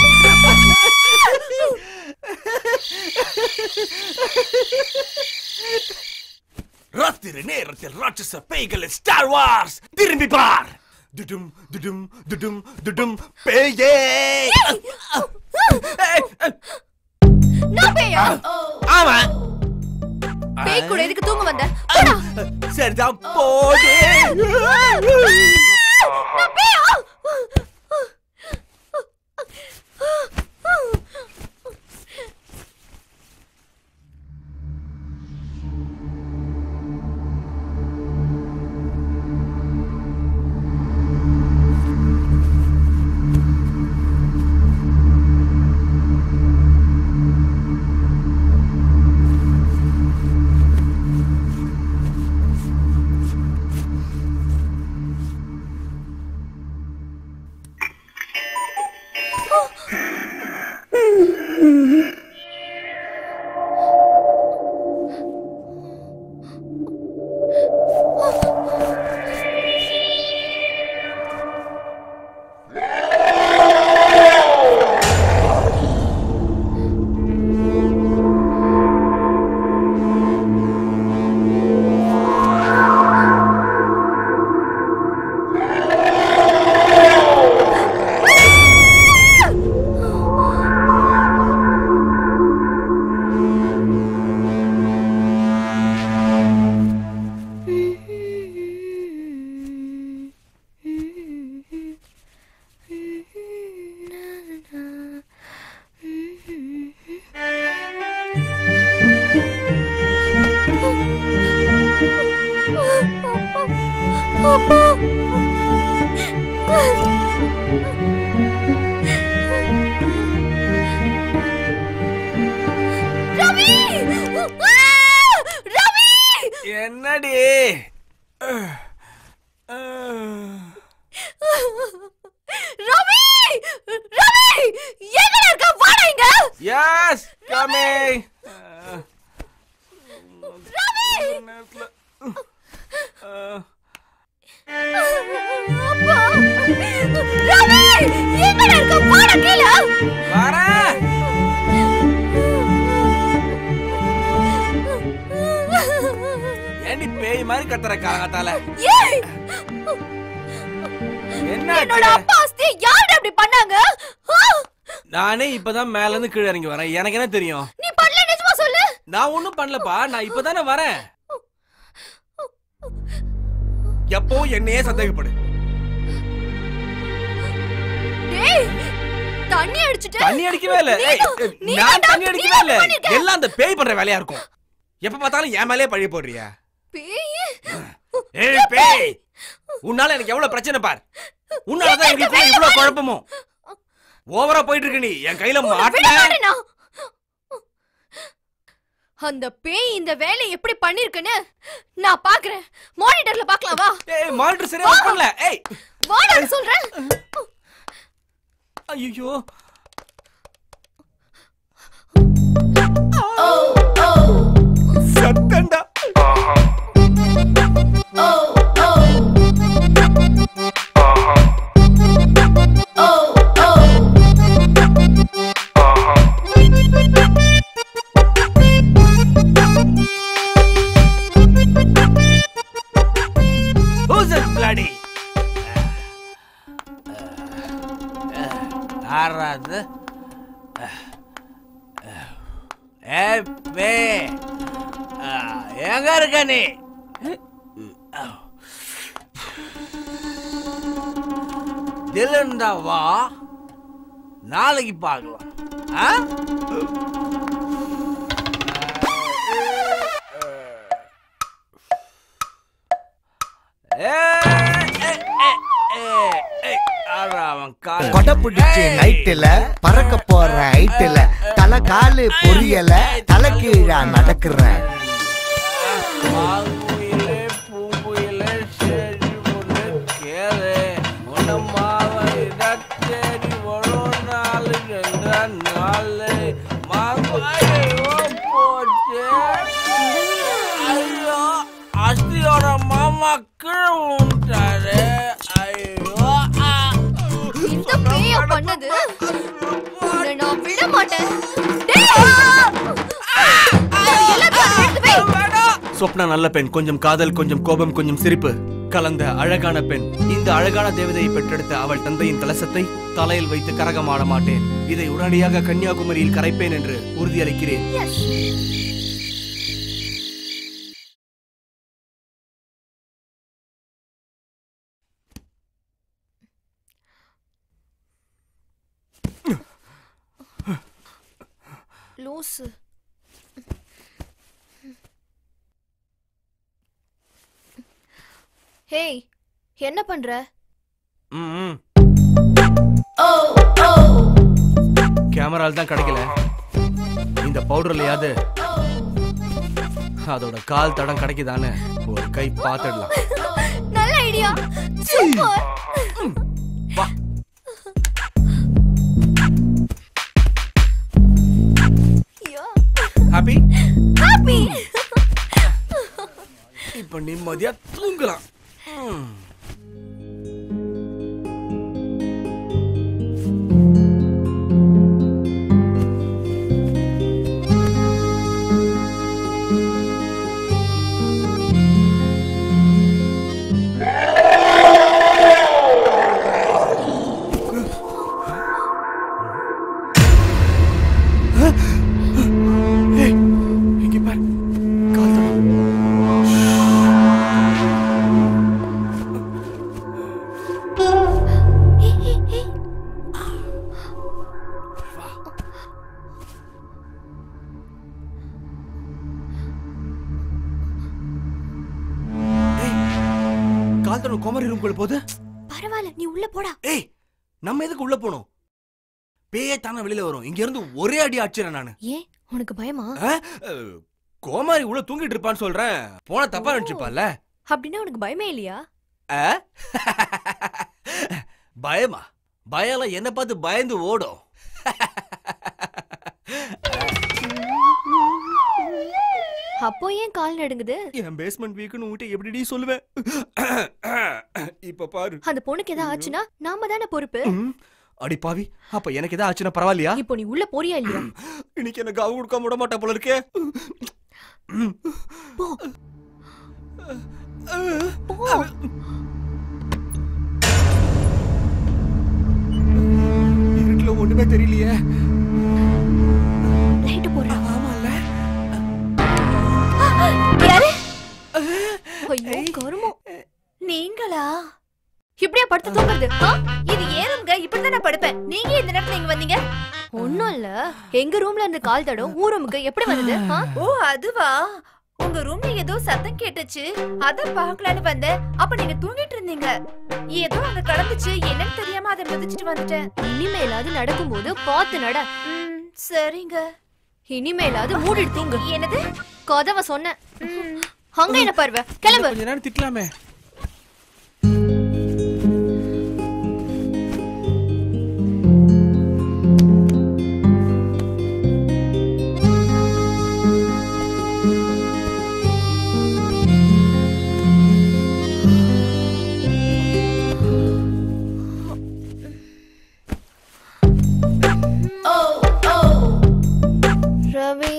ராத்திரி நேரத்தில் ராட்சச பேய்களின் ஸ்டார் வார்ஸ் திரும்பி பார். துடும் துடும் துடும் துடும் பேயே. நான் பேயா? ஆமா. பேய் கூட எதுக்கு தூங்க வந்த? போடா. சரிதான் போடு. நான் பேயா? என்னடி? ரவி! ரவி! எங்க இருக்க? வாடா இங்க. Yes, coming. ரவி! அப்பா! ரவி! எங்க இருக்க? வாடா கீழ. வரேன். ஏண்டி பேய் மாதிரி கத்துற காலத்தால? ஏய்! என்னாச்சு? என்னோட அப்பா அஸ்தி யார் அப்படி பண்ணாங்க? நானே இப்பதான் மேல இருந்து கீழ இறங்கி வரேன். எனக்கு என்ன தெரியும்? நீ பண்ணல, நிஜமா சொல்லு. நான் ஒண்ணும் பண்ணலப்பா. நான் இப்பதானே வரேன். எப்போ என்னையே சந்தேகப்படு. டேய், தண்ணி அடிச்சிட்டு. தண்ணி அடிக்கவே இல்ல. நான் தண்ணி அடிக்கவே இல்ல. எல்லாம் அந்த பேய் பண்ற வேலையா இருக்கும். எப்ப பார்த்தாலும் என் மேலே பழி போடுறியா? பேய். ஏய் பேய், உன்னால எனக்கு எவ்வளவு பிரச்சனை பார். உன்னாலதான் எங்களுக்கு இவ்வளவு குழப்பமும். ஓவரா போயிட்டு இருக்க நீ. என் கையில மாட்டல. அந்த பேய் இந்த வேலை எப்படி பண்ணிருக்குன்னு நான் பாக்குறேன். மானிட்டர்ல பார்க்கலாம் வா. ஏய் மானிட்டர் சரியா வர்க் பண்ணல. ஏய் வாடா சொல்றேன். ஐயோ சத்தண்டா. Who's that bloody? ஆறாது. பே எங்க இருக்க நீ? திலண்டா வா, நாளைக்கு பார்க்கலாம். கொடை பிடிச்சு நைட்டுல பறக்க போற ஹைட்டுல தலை காலு பொரியல தலை கீழா நடக்கிறேன். அஸ்தியோட மாமா கீழே விட்டாரு. ஐயோ இந்த பேய பண்ணது நான் விட மாட்டேன். சொப்னா நல்ல பெண், கொஞ்சம் காதல், கொஞ்சம் கோபம், கொஞ்சம் சிரிப்பு கலந்த அழகான பெண். இந்த அழகான தேவதையை பெற்றெடுத்த அவள் தந்தையின் கலசத்தை தலையில் வைத்து கரகமாட மாட்டேன். இதை உடனடியாக கன்னியாகுமரியில் கரைப்பேன் என்று உறுதியளிக்கிறேன். லூசு. ஹேய் என்ன பண்ற? கேமரால தான் கிடைக்கல. இந்த பவுடர்லயாவது அதோட கால் தடம் கிடைக்குதானே ஒரு கை பார்த்துடலாம். நல்ல ஐடியா. சூப்பர். வா. Happy happy. இப்ப நிம்மதியா தூங்கலாம். கோமரி ரூம் குள்ள போது பரவாயில்ல, நீ உள்ள போடா. ஏய் நம்ம எதுக்கு உள்ள போணும்? பேயே தானே வெளியில வரும். இங்க இருந்து ஒரே அடி அடிச்சறேன் நானு. ஏன் உனக்கு பயமா? கோமாரி உள்ள தூங்கிட்டு இருப்பான்னு சொல்றேன். போன தப்பா நினைச்சுப்பால. அப்படின்னா உனக்கு பயமே இல்லையா? பயமா? பயல என்ன பார்த்து பயந்து ஓடும். அப்போ ஏன் கால் நடுங்குது? என் பேஸ்மெண்ட் வீக்குன்னு உன்கிட்ட எப்படிடி சொல்லுவேன்? இப்ப பாரு. அந்த பொண்ணுக்கு ஏதாவது ஆச்சுன்னா நாம தானே பொறுப்பு. அடி பாவி, அப்ப எனக்கு ஏதாவது ஆச்சுன்னா பரவாயில்லையா? இப்போ நீ உள்ள போறியா இல்லையா? இன்னைக்கு எனக்கு காவு கொடுக்க விட மாட்டா போல இருக்கே. போ போ. இருட்டுல ஒண்ணுமே தெரியலையே. லைட் போடுறா. ஆமால. யாரு? ஐயோ கருமோ. நீங்களா? இப்படியா படுத்து தூங்குறது? இது ஏறுங்க, இப்படிதான் நான் படுப்பேன். நீங்க இந்த நேரத்துல இங்க வந்தீங்க? ஒண்ணும் இல்ல, எங்க ரூம்ல இருந்து கால் தடம் ஊ ரூமுக்கு எப்படி வந்தது? ஓ அதுவா? உங்க ரூம்ல ஏதோ சத்தம் கேட்டுச்சு, அத பாக்கலான்னு வந்தேன். அப்ப நீங்க தூங்கிட்டு இருந்தீங்க. ஏதோ அங்க கடந்துச்சு, என்னன்னு தெரியாம அதை மிதிச்சிட்டு வந்துட்டேன். இனிமேலாவது நடக்கும்போது பார்த்து நட. சரிங்க. இனிமேலாவது மூடிட்டு தூங்கு. என்னது கதவை சொன்னேன். அங்க என்ன பார்வை? கிளம்பு. கொஞ்ச நேரம் திட்டலாமே. ரவி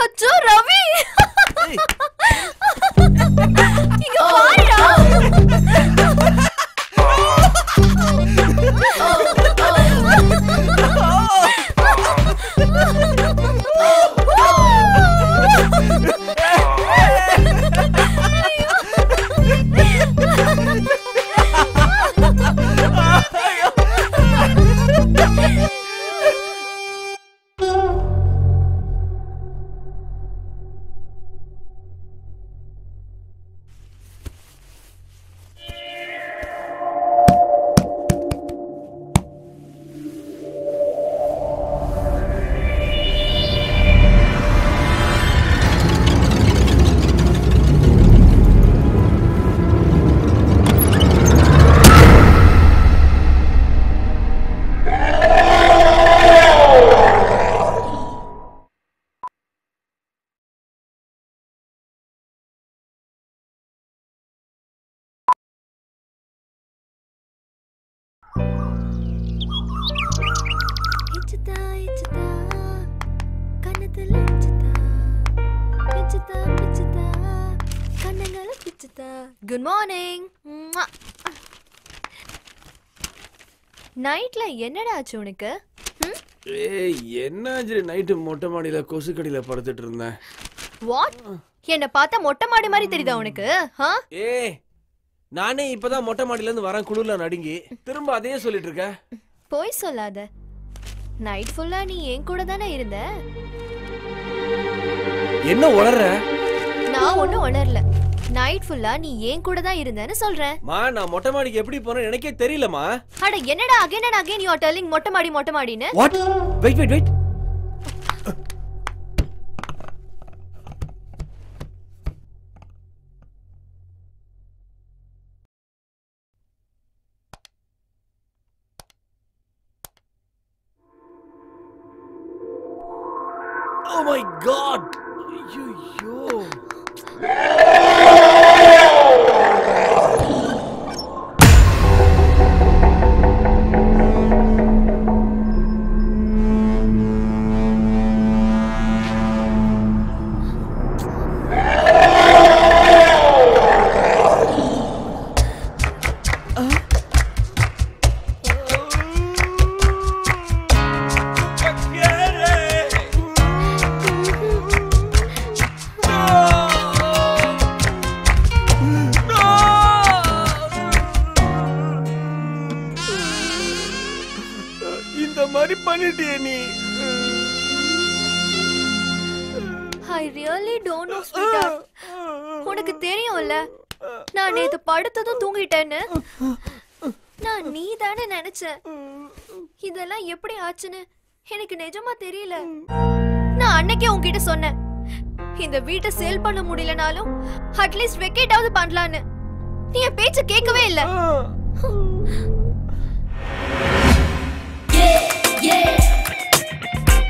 அச்சோ ரவி இங்க பாருடா. Good morning. நைட்ல என்னடா ஆச்சு உனக்கு? ஏய் என்னாச்சு? நைட்டு மொட்டை மாடியில கொசுக்கடியில படுத்துட்டு இருந்தேன். வாட்? என்ன பார்த்தா மொட்டை மாடி மாதிரி தெரியுதா உனக்கு? ஏய் நானே இப்பதான் மொட்டை மாடியில இருந்து வரேன் குளிர்ல நடுங்கி. திரும்ப அதே சொல்லிட்டு இருக்க. போய் சொல்லாத. நைட் ஃபுல்லா நீ என் கூட தானே இருந்த. என்ன உளற? நான் ஒண்ணும் உளறல. நைட் ஃபுல்லா நீ ஏன் கூட தான் இருந்தேன்னு சொல்றேன். மா நான் மொட்டை மாடிக்கு எப்படி போறேன்னு எனக்கே தெரியலமா. அட என்னடா again and again you are telling மொட்டை மாடின்னு? What? Wait. Oh my god. ஐயோ. I really don't know, sweetheart. உனக்கு தெரியும்ல நான் நேத்து படுத்ததும் தூங்கிட்டேன்னு. நான் நீ தானே நினைச்சேன். இதெல்லாம் எப்படி ஆச்சுன்னு எனக்கு நிஜமா தெரியல. நான் அன்னைக்கே உன்கிட்ட சொன்னேன் இந்த வீட்டை சேல் பண்ண முடியலனாலும் அட்லீஸ்ட் வெக்கேட்டாவது பண்ணலான்னு. நீ என் பேச்ச கேட்கவே இல்ல.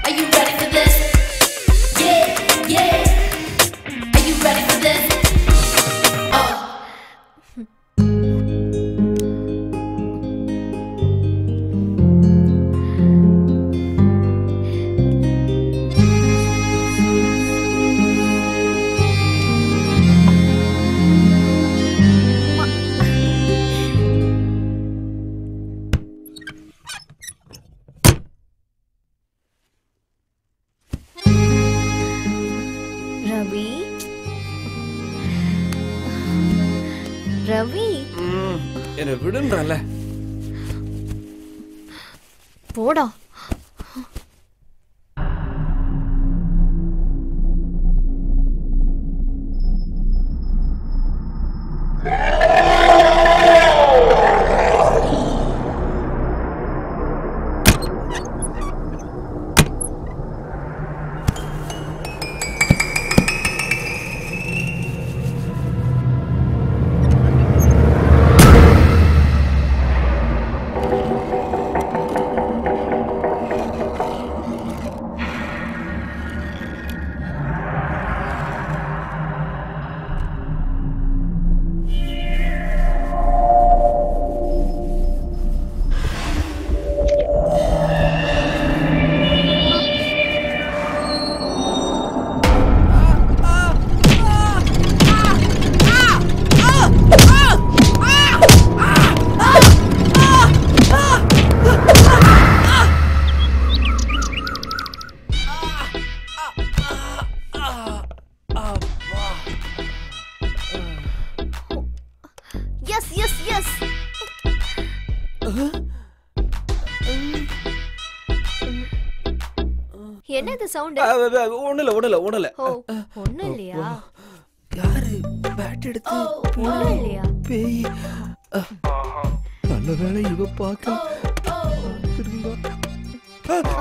Are you ready for this? Yeah. Are you ready for this? Ravi என்ன விடுன்றல. போடா. என்ன இது சவுண்ட்? ஒண்ணுல. ஓ, ஒண்ணும் இல்லையா? யாரு பேட் எடுத்து ஒண்ணும் இல்லையா? பேய். நல்ல வேளை இவ பாக்க.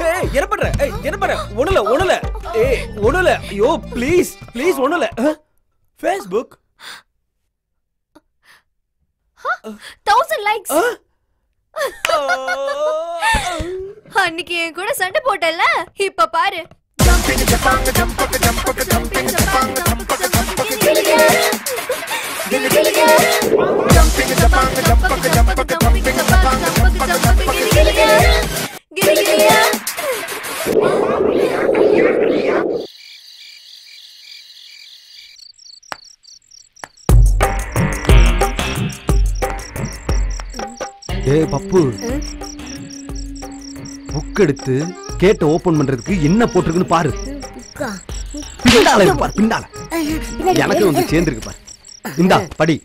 ஏய் என்ன பண்ற? ஒண்ணுல. ஏய் ஒண்ணுல. ஐயோ ப்ளீஸ் ஒண்ணுல. Facebook 1000 likes. அன்னைக்கு என் கூட சண்டை போட்டல, இப்ப பாரு. ஏய் பப்பு, புக் எடுத்து கேட்ட ஓபன் பண்றதுக்கு என்ன போட்டிருக்குன்னு பாரு. பின்னால இருக்கு பாரு, பின்னால எனக்கு வந்து சேர்ந்துருக்கு பாரு. இந்தா படி.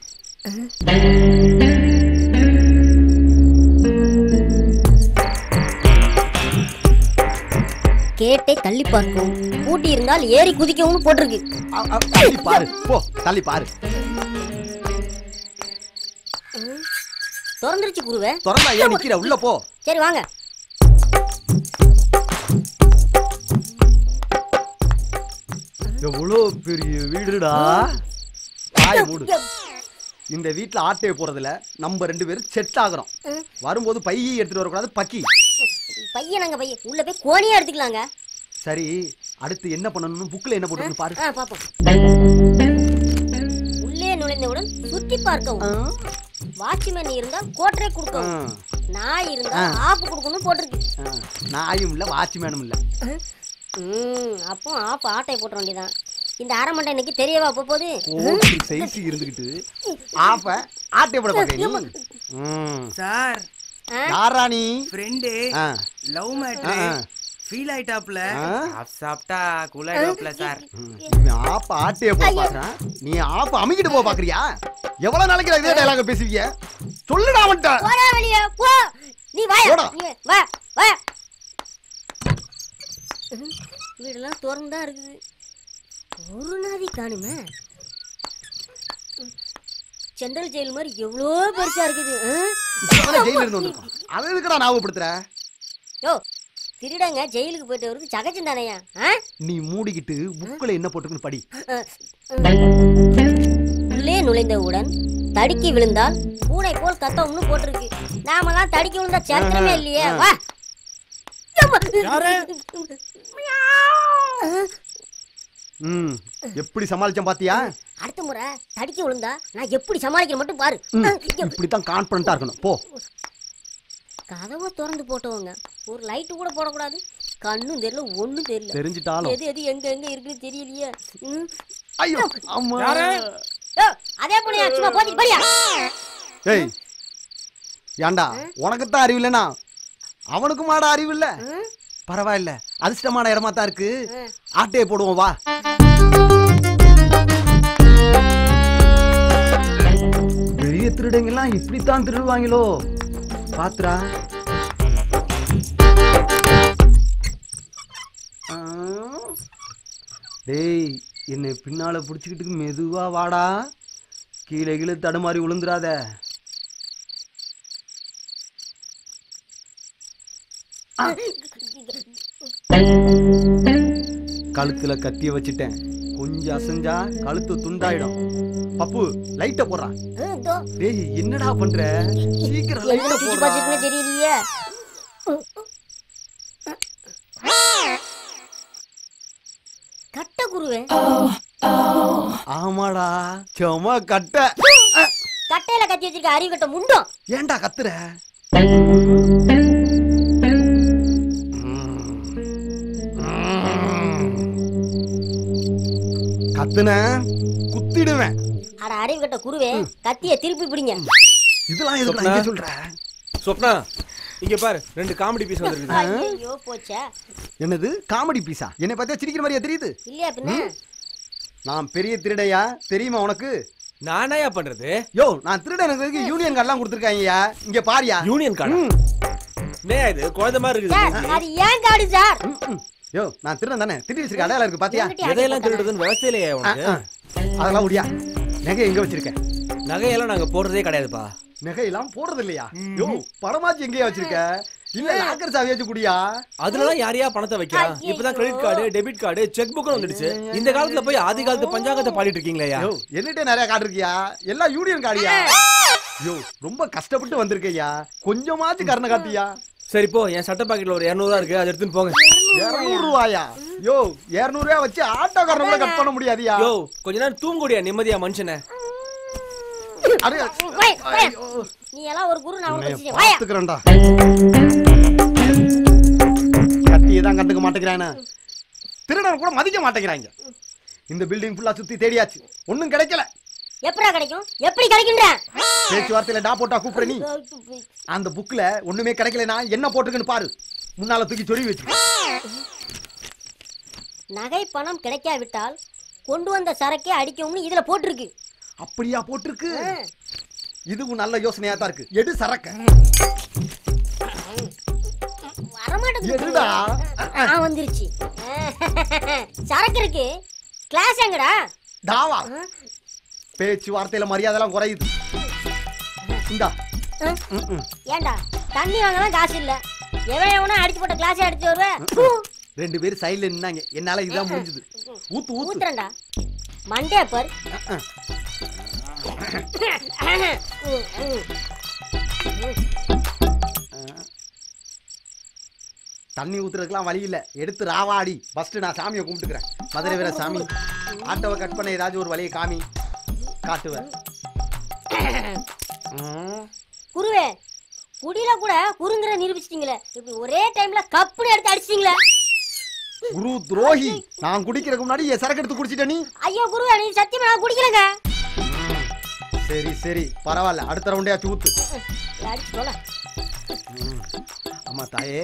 கேட்டை தள்ளி பார்க்கும், பூட்டி இருந்தால் ஏறி குதிக்கவும் போட்டிருக்கு. தள்ளி பாரு, போ தள்ளி பாரு. திறந்துருச்சு குருவே. திறந்தா ஏன் நிக்கிற? உள்ள போ. சரி வாங்க. எவ்வளோ பெரிய வீடுடா. வாய மூடு. இந்த வீட்டுல ஆட்டையை போறதுல நம்ம 2 பேரும் செட் ஆகுறோம். வரும்போது பையை எடுத்துட்டு வரக்கூடாது, பக்கி. பையனாங்க பையன், உள்ள போய் கோணியா எடுத்துக்கலாங்க. சரி, அடுத்து என்ன பண்ணணும்னு புக்ல என்ன போட்டுன்னு பாரு. பாப்போம். உள்ளே நுழைந்தவுடன் சுத்தி பார்க்கவும், வாட்ச்மேன் இருந்தா கோட்டரை கொடுக்கவும், நாய் இருந்தா ஆப்பு கொடுக்கணும் போட்டிருக்கு. நாயும் இல்ல வாட்ச்மேனும் இல்ல. அப்போ ஆப்பு ஆட்டை போட்ட வேண்டியதான். இந்த அரை மண்டை இன்னைக்கு தெரியவா போகுது. சைஸ் இருந்துகிட்டு ஆப்ப ஆட்டை போட பாக்கறீங்க சார். யாரா நீ? ஃப்ரெண்ட். லவ் மேட்டர் ஃபீல் ஆயிட்டாப்ல. சாப்பிட்டா கூலாயிட்டாப்ல சார். நீ ஆப்ப ஆட்டைய போட பாக்குறான், நீ ஆப்ப அமிக்கிட்டு போ பாக்குறியா? எவ்வளவு நாளைக்கு இதே டயலாக் பேசுவீங்க? சொல்லுடா அவன்ட்ட. போடா வெளிய போ. நீ வா. வா. வீடெல்லாம் திறந்தா இருக்குது. ஒரு நாதி காணுமே. சென்ட்ரல் ஜெயில் மாதிரி எவ்வளோ பெருசா இருக்குது. ஜெயில இருந்து வந்திருக்கோம். அதை எதுக்குடா ஞாபகப்படுத்துற? யோ, திருடங்க ஜெயிலுக்கு போயிட்டு வருது சகஜம் தானையா? நீ மூடிக்கிட்டு புக்ல என்ன போட்டுக்குன்னு படி. உள்ளே நுழைந்தவுடன் தடுக்கி விழுந்தால் பூனை போல் கத்தவும்னு போட்டிருக்கு. நாமெல்லாம் தடுக்கி விழுந்தா சரித்திரமே இல்லையே. வா. எப்படி சமாளிச்சேன் பாத்தியா? அடுத்த முறை தடுக்கி விழுந்தா நான் எப்படி சமாளிக்க மட்டும் பாரு. இப்படித்தான் கான்ஃபிடண்டா இருக்கணும். போ. கதவை திறந்து போட்டவங்க ஒரு லைட்டு கூட போடக்கூடாது. கண்ணும் தெரியல, ஒண்ணும் தெரியல. தெரிஞ்சிட்டாலும் எது எங்க இருக்குன்னு தெரியலையே. ஐயோ அம்மா. அதே போல சும்மா போத்தி படியா. ஏய் ஏண்டா, உனக்கு தான் அறிவு இல்லனா அவனுக்கு மாட அறிவு இல்ல? பரவாயில்ல, அதிர்ஷ்டமான இடமா தான் இருக்கு. ஆட்டையை போடுவோம் வா. பெரிய திருடங்கெல்லாம் இப்படித்தான் திருடுவாங்களோ பாத்துரா. டேய், என்னை பின்னால புடிச்சுக்கிட்டு மெதுவா வாடா. கீழே கீழே தடுமாறி விழுந்துராத. கழுத்துல கத்திய வச்சுட்டேன். கொஞ்சம் அசைஞ்சா கழுத்து துண்டாயிடும். பப்பு லைட்ட போடுறான். டேய் என்னடா பண்ற? சீக்கிரம் லைட்ட போடுறா. தெரியலையே. கட்ட குருவே. ஆமாடா, சும்மா கட்ட. கட்டையில கத்தி வச்சிருக்க அறிவு கட்ட முண்டோம். ஏன்டா கத்துற? கத்துன குத்திடுவேன். அட அறிவு கட்ட குருவே, கத்திய திருப்பி பிடிங்க. இதெல்லாம் எதுக்கு நான் சொல்ற? சொப்னா, இங்க பாரு, 2 காமெடி பீஸ் வந்திருக்கு. ஐயோ போச்சே. என்னது காமெடி பீஸா? என்னை பார்த்தா சிரிக்கிற மாதிரியா தெரியுது? இல்லையா பின்ன? நான் பெரிய திருடையா தெரியுமா உனக்கு? நானாயா பண்றது? யோ, நான் திருடனுக்கு யூனியன் கார்டு எல்லாம் கொடுத்துருக்காங்கயா. இங்க பாரியா. Union card? நே இது குழந்தை மாதிரி இருக்குது. அது ஏன் கார்டு சார்? யோ நான் திருடன் தானே திருடி வச்சிருக்க அடையாளம் இருக்கு பாத்தியா எதையெல்லாம் திருடுறதுன்னு விவசாயிலையே உனக்கு அதெல்லாம் முடியா நகை எங்க வச்சிருக்க நகையெல்லாம் நாங்க போடுறதே கிடையாதுப்பா நகையெல்லாம் போடுறது இல்லையா யோ பணமாச்சு எங்கேயா வச்சிருக்க இல்ல லாக்கர் சாவி வச்சு குடியா அதுலலாம் யாரையா பணத்தை வைக்கலாம் இப்பதான் credit card debit card check book வந்துடுச்சு இந்த காலத்துல போய் ஆதி காலத்து பஞ்சாங்கத்தை பாடிட்டு இருக்கீங்களா யோ என்னட்டே நிறைய கார்டு இருக்கியா எல்லாம் யூனியன் கார்டியா யோ ரொம்ப கஷ்டப்பட்டு வந்திருக்கையா கொஞ்சமாச்சு கருணை காட்டியா சரி போ என் சட்ட பாக்கெட்ல ஒரு 200 இருக்கு அதை எடுத்துன்னு போங்க 200 ரூபாயா யோ 200 ரூபாய் வச்சு ஆட்டோ காரனை கூட கட் பண்ண முடியாதியா யோ கொஞ்ச நேரம் தூங்குடியா நிம்மதியா மனுஷனே நீ எல்லாம் ஒரு குரு நான் உனக்கு பாத்துக்கறேன்டா கத்தியே தான் கண்டுக்க மாட்டேங்கறானே திருடன் கூட மதிக்க மாட்டேங்கறாங்க இந்த பில்டிங் ஃபுல்லா சுத்தி தேடியாச்சு ஒண்ணும் கிடைக்கல எப்பறா கிடைக்கும் எப்படி கிடைக்கும்டா பேச்சு வார்த்தையில டா போட்டா கூப்பிடு நீ அந்த புக்ல ஒண்ணுமே கிடைக்கலனா என்ன போட்டுருக்குன்னு பாரு முன்னால தூக்கி சொருவி வெச்சு நகை பணம் கிடைக்காவிட்டால் கொண்டு வந்த சரக்கே அடிக்கும்னு இதுல போட்டுருக்கு அப்படியா போட்டுருக்கு இதுவும் நல்ல யோசனையா தான் இருக்கு எடு சரக்க வரமாட்டேங்குதுடா வந்துருச்சு சரக்கு இருக்கு கிளாஸ் எங்கடா டாவா பேச்சு வார்த்தையில மரியாதை எல்லாம் குறையுது இந்தா ஏண்டா தண்ணி வாங்கலாம் காசு இல்ல எவன் எவனா அடிச்சு போட்ட கிளாஸ் அடிச்சு வருவேன் ரெண்டு பேரும் சைடுல நின்னாங்க என்னால இதான் முடிஞ்சது ஊத்து ஊத்துறேன்டா மண்டே பர் தண்ணி ஊத்துறதுக்குலாம் வழி இல்ல எடுத்து ராவாடி ஃபர்ஸ்ட் நான் சாமியை கும்பிட்டுக்கிறேன் மதுரை வீர சாமி ஆட்டோவை கட் பண்ண ஏதாச்சும் ஒரு வழியை காமி காட்டுவேன் குருவே குடியில கூட குறுங்கிற நிரூபிச்சிட்டீங்களே இப்படி ஒரே டைம்ல கப்புன்னு எடுத்து அடிச்சிட்டீங்களே குரு துரோகி நான் குடிக்கிறதுக்கு முன்னாடி என் சரக்கு எடுத்து குடிச்சிட்ட நீ ஐயோ குருவே நீ சத்தியமா நான் குடிக்கலங்க சரி சரி பரவாயில்ல அடுத்த ரவுண்டையாச்சும் ஊத்து அடிச்சு போல அம்மா தாயே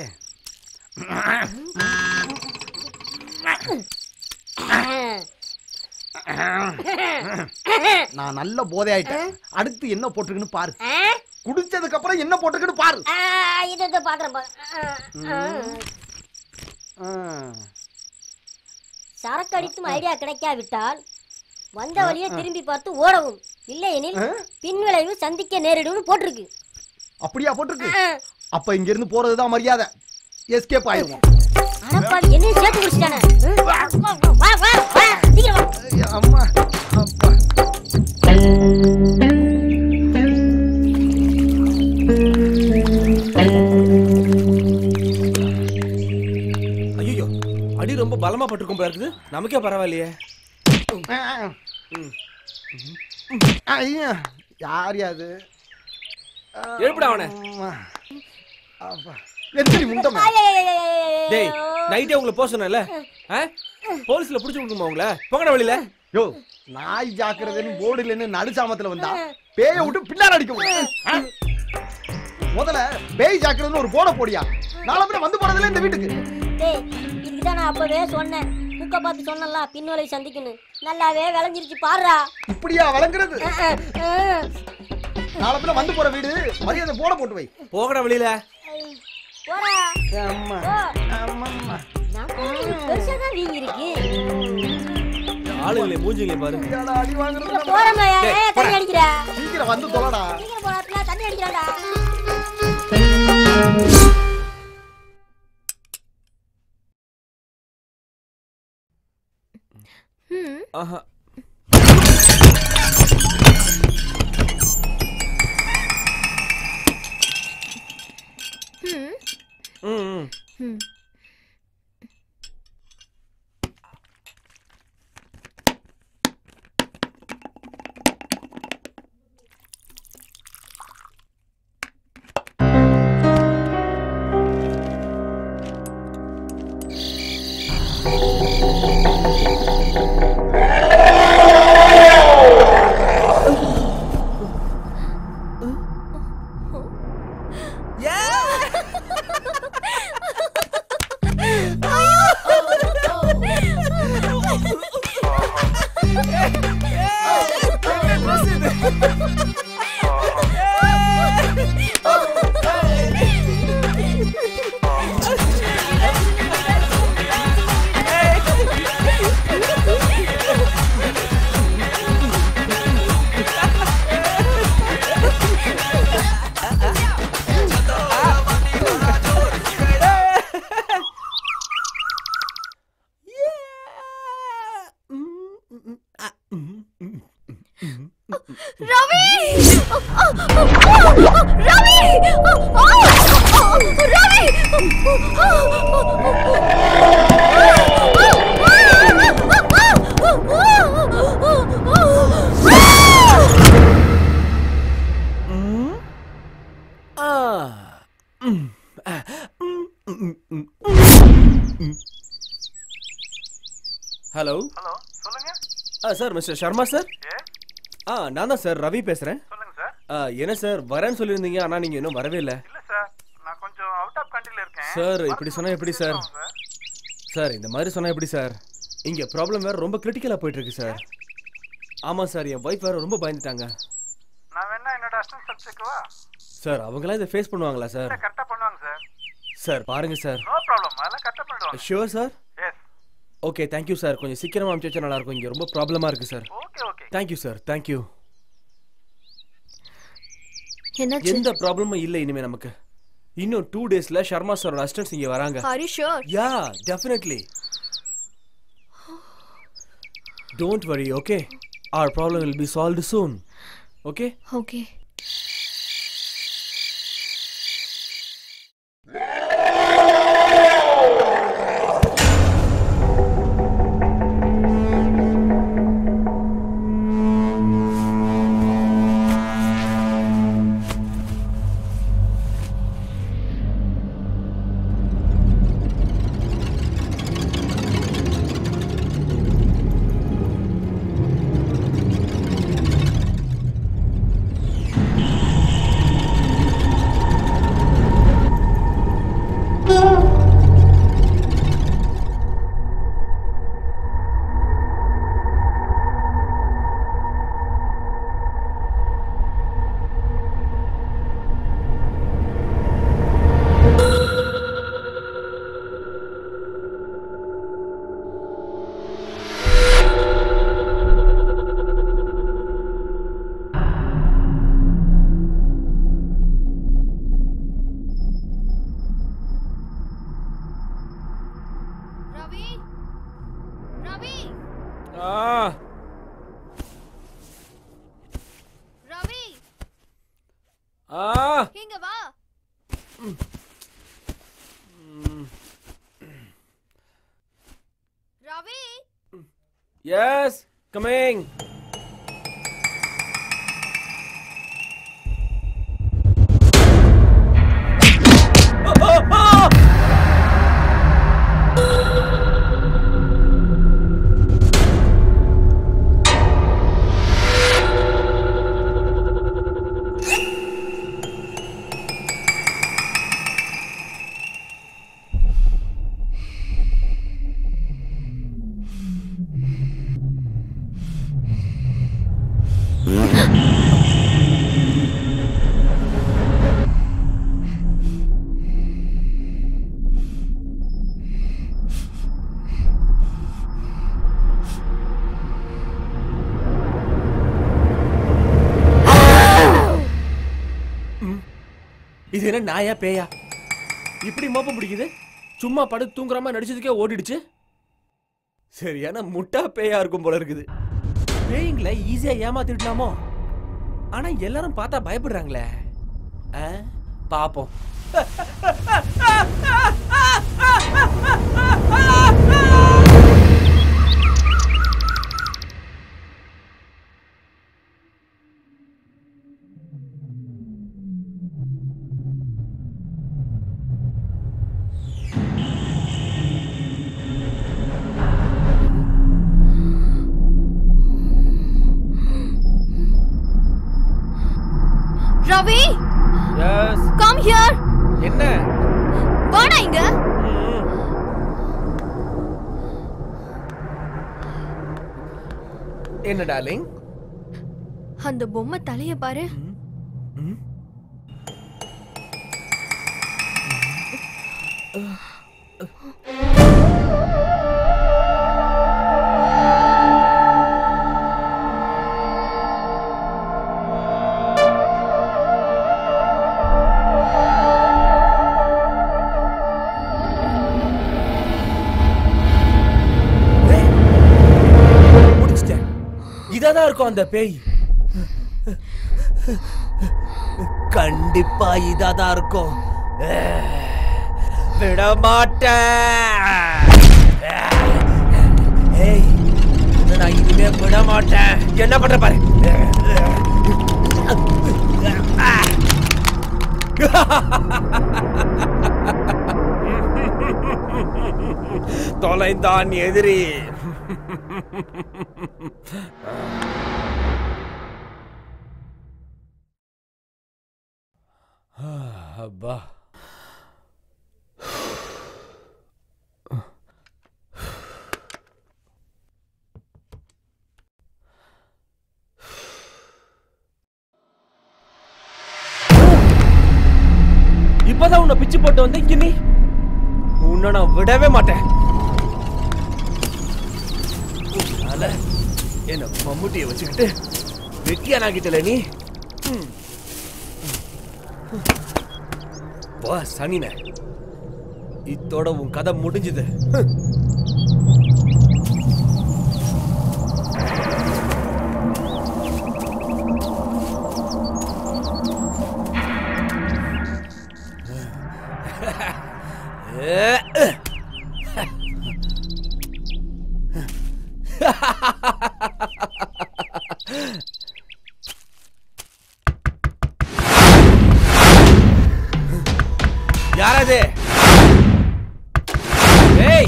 நான் நல்ல போதை ஆயிட்டேன் அடுத்து என்ன போட்டிருக்குன்னு பாரு குடிச்சதுக்கு அப்புறம் என்ன போட்டிருக்குன்னு பாரு இத பாக்குறேன் சரக்கு அடித்தும் ஐடியா கிடைக்காவிட்டால் வந்த வழியை திரும்பி பார்த்து ஓடவும் இல்லையெனில் பின்விளைவு சந்திக்க நேரிடும் போட்டிருக்கு அப்படியா போட்டிருக்கு அப்ப இங்க இருந்து போறதுதான் மரியாதை எஸ்கேப் ஆயிடுவோம் அடப்பாவி என்ன சேர்த்து குடிச்சிட்டானே வா வா வா சீக்கிரம் வா அம்மா அப்பா ஐயோ அடி ரொம்ப பலமா பட்டிருக்கும் போல இருக்குது நமக்கே பரவாயில்லையே ஐயா யார் யாது எழுப்புடா அவனை எத்தனை முண்டமா டேய் நைட்டே உங்களை போக சொன்னேன்ல போலீஸ்ல புடிச்சு கொடுக்குமா உங்களை போங்கடா வெளியில யோ நாய் ஜாக்கிரதைன்னு போர்டுல இருந்து நடுசாமத்துல வந்தா பேயை விட்டு பின்னாடி அடிக்க முடியும் முதல்ல பேய் ஜாக்கிரதைன்னு ஒரு போர்டை போடியா நாளை பின்ன வந்து போறதுல இந்த வீட்டுக்கு டேய் இதுதான் நான் அப்பவே சொன்னேன் புக்க பார்த்து சொன்னல பின்விளைவு சந்திக்கணும் நல்லாவே விளைஞ்சிருச்சு பாருடா இப்படியா வளங்குறது நாளை பின்ன வந்து போற வீடு மரியாதை போட போட்டு வை போகடா வெளியில போடா அம்மா அம்மா பெருசா தான் வீங்கி இருக்கு ஆளுங்களே மூஞ்சிங்களே பாரு அடி வாங்குறது போறமா தண்ணி அடிக்குற சீக்கிரம் வந்து தொலைடா சீக்கிரம் போடா தண்ணி அடிக்குறடா ஆஹா ரவி ரவி ரவி ஹலோ ஹலோ சொல்லுங்க சார் மிஸ்டர் சர்மா சார் நான் தான் சார் ரவி பேசுறேன். சொல்லுங்க சார். என்ன சார் வரேன்னு சொல்லியிருந்தீங்க, ஆனா நீங்க இன்னும் வரவே இல்லை. இல்ல சார், நான் கொஞ்சம் அவுட் ஆஃப் கண்ட்ரில இருக்கேன். சார் இப்படி சொன்னா எப்படி சார்? சார் இந்த மாதிரி சொன்னா எப்படி சார்? இங்க ப்ராப்ளம் வேற ரொம்ப கிரிட்டிக்கலா போயிட்டு இருக்கு சார். ஆமா சார், என் வைஃப் வேற ரொம்ப பயந்துட்டாங்க. நான் வேணா என்னோட அசிஸ்டன்ட் சப்ஜெக்ட்வா? சார் அவங்களாம் இதை ஃபேஸ் பண்ணுவாங்களா சார்? கரெக்ட்டா பண்ணுவாங்க சார். சார் பாருங்க சார். நோ ப்ராப்ளம், அதெல்லாம் கரெக்ட்டா பண்ணிடுவாங்க. Sure sir? Yes. Okay thank you sir. கொஞ்சம் சீக்கிரமா அனுப்பிச்சா நல்லா இருக்கும், இங்க ரொம்ப ப்ராப்ளமா இருக்கு சார். Okay okay. Thank you sir, thank you. என்னாச்சு? எந்த ப்ராப்ளமும் இல்லை இனிமே நமக்கு. இன்னும் 2 டேஸ்ல சர்மா சாரோட அசிஸ்டன்ட்ஸ் இங்க வராங்க. Are you sure? Yeah, definitely. Don't worry, okay? Our problem will be solved soon. Okay? Okay. இங்க வா. ரவி. Yes, coming. இது என்ன நாயா பேயா இப்படி மோப்பம் பிடிக்குது? சும்மா படுத்து தூங்குறாம நடிச்சதுக்கே ஓடிடுச்சு. சரியான முட்டா பேயா இருக்கும் போல இருக்குது. பேய்களை ஈஸியா ஏமாத்திடலாமோ? ஆனா எல்லாரும் பார்த்தா பயப்படுறாங்களே. பாப்போம். ரவி. Yes. Come here. என்ன? வாடா இங்க. என்ன டார்லிங்? அந்த பொம்மை தலைய பாரு. இதாதான் இருக்கும் அந்த பேய். கண்டிப்பா இதாதான் இருக்கும். விட மாட்டேன். ஏய், நான் இனிமே விட மாட்டேன். என்ன பண்ற பாரு. தொலைந்தான் எதிரி. அப்பா, இப்பதான் உன்னை பிச்சு போட்டு வந்தேன். கிண்ணி, உன்னை நான் விடவே மாட்டேன். என்ன மம்முட்டியை வச்சுக்கிட்டு வெட்டியா நாக்கிட்டல நீ. சனின, இத்தோட உன் கதை முடிஞ்சுது. யாரது? ஏய்,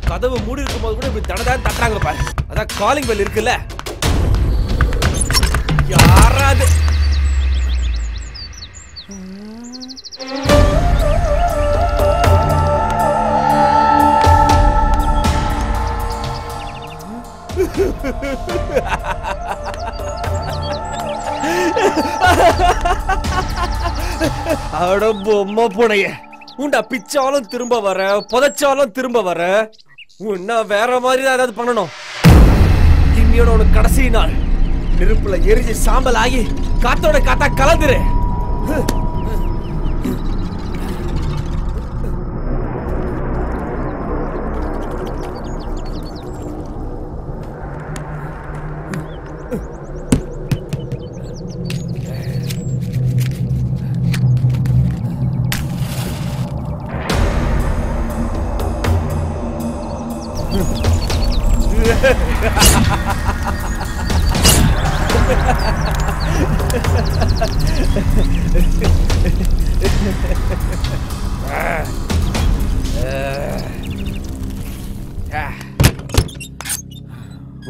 கதவு மூடி இருக்கும் போது கூட இப்படி தடதான் தட்டுறாங்க பாரு. அதான் காலிங் பெல் இருக்குல்ல. யாராது? அட பொம்மை பூனைய, உண்டா பிச்சாலும் திரும்ப வர, புதைச்சாலும் திரும்ப வர. உன்ன வேற மாதிரி தான் ஏதாவது பண்ணணும். இன்னியோட உனக்கு கடைசி நாள். நெருப்புல எரிஞ்சு சாம்பல் ஆகி காத்தோட காத்தா கலந்துரு.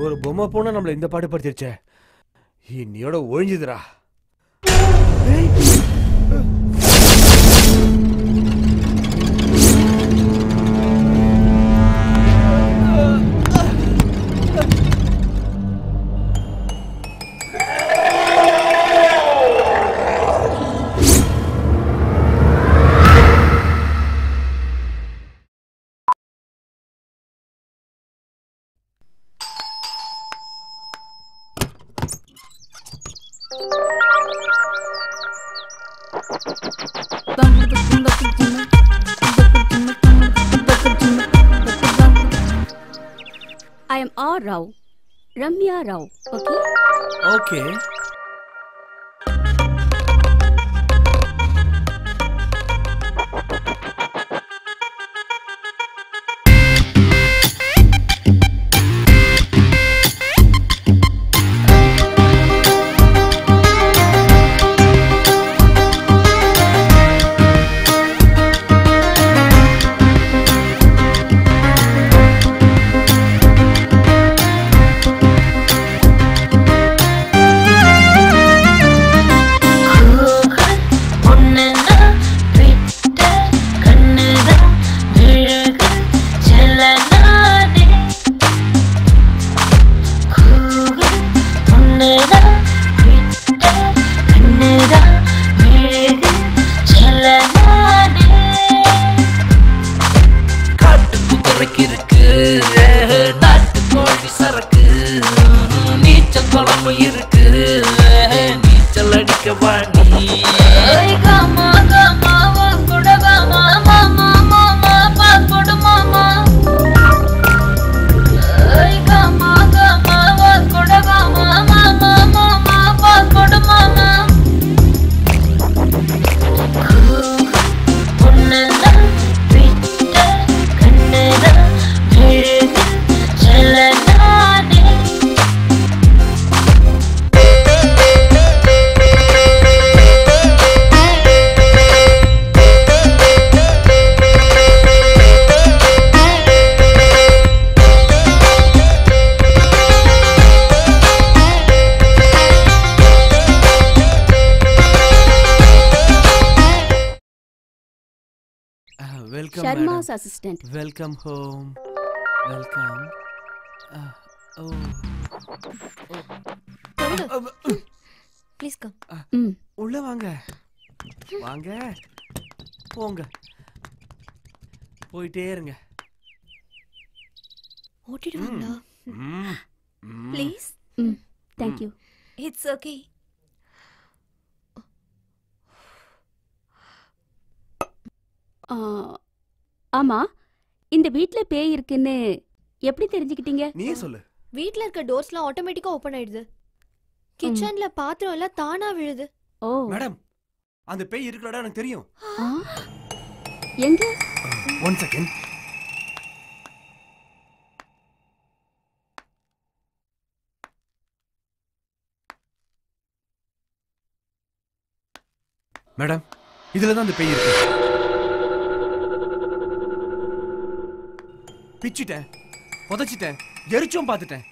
ஒரு பொம்மை போனா நம்மள இந்த பாடு படுத்திருச்சே. இன்னியோட ஒழிஞ்சுதுரா. I am R. Rao, Ramya Rao. Okay? Okay. Mama welcome Sharma's assistant. Welcome home. Welcome. Oh. Please come. உள்ள வாங்க. வாங்க. போங்க. போயிட்டே இருங்க. ஓட்டிடுவாங்களா? Please. Thank you. It's okay. ஆமா, இந்த வீட்ல பேய் இருக்குன்னு எப்படி தெரிஞ்சுக்கிட்டீங்க? நீயே சொல்லு. வீட்ல இருக்க டோர்ஸ்லாம் ஆட்டோமேட்டிக்கா ஓபன் ஆயிடுது. கிச்சன்ல பாத்திரம் எல்லாம் தானா விழுது. ஓ மேடம், அந்த பேய் இருக்குறடா எனக்கு தெரியும். எங்க? 1 செகண்ட். மேடம், இதுல தான் அந்த பேய் இருக்கு. பிச்சிட்டேன், புதைச்சிட்டேன், எரிச்சும் பார்த்துட்டேன்.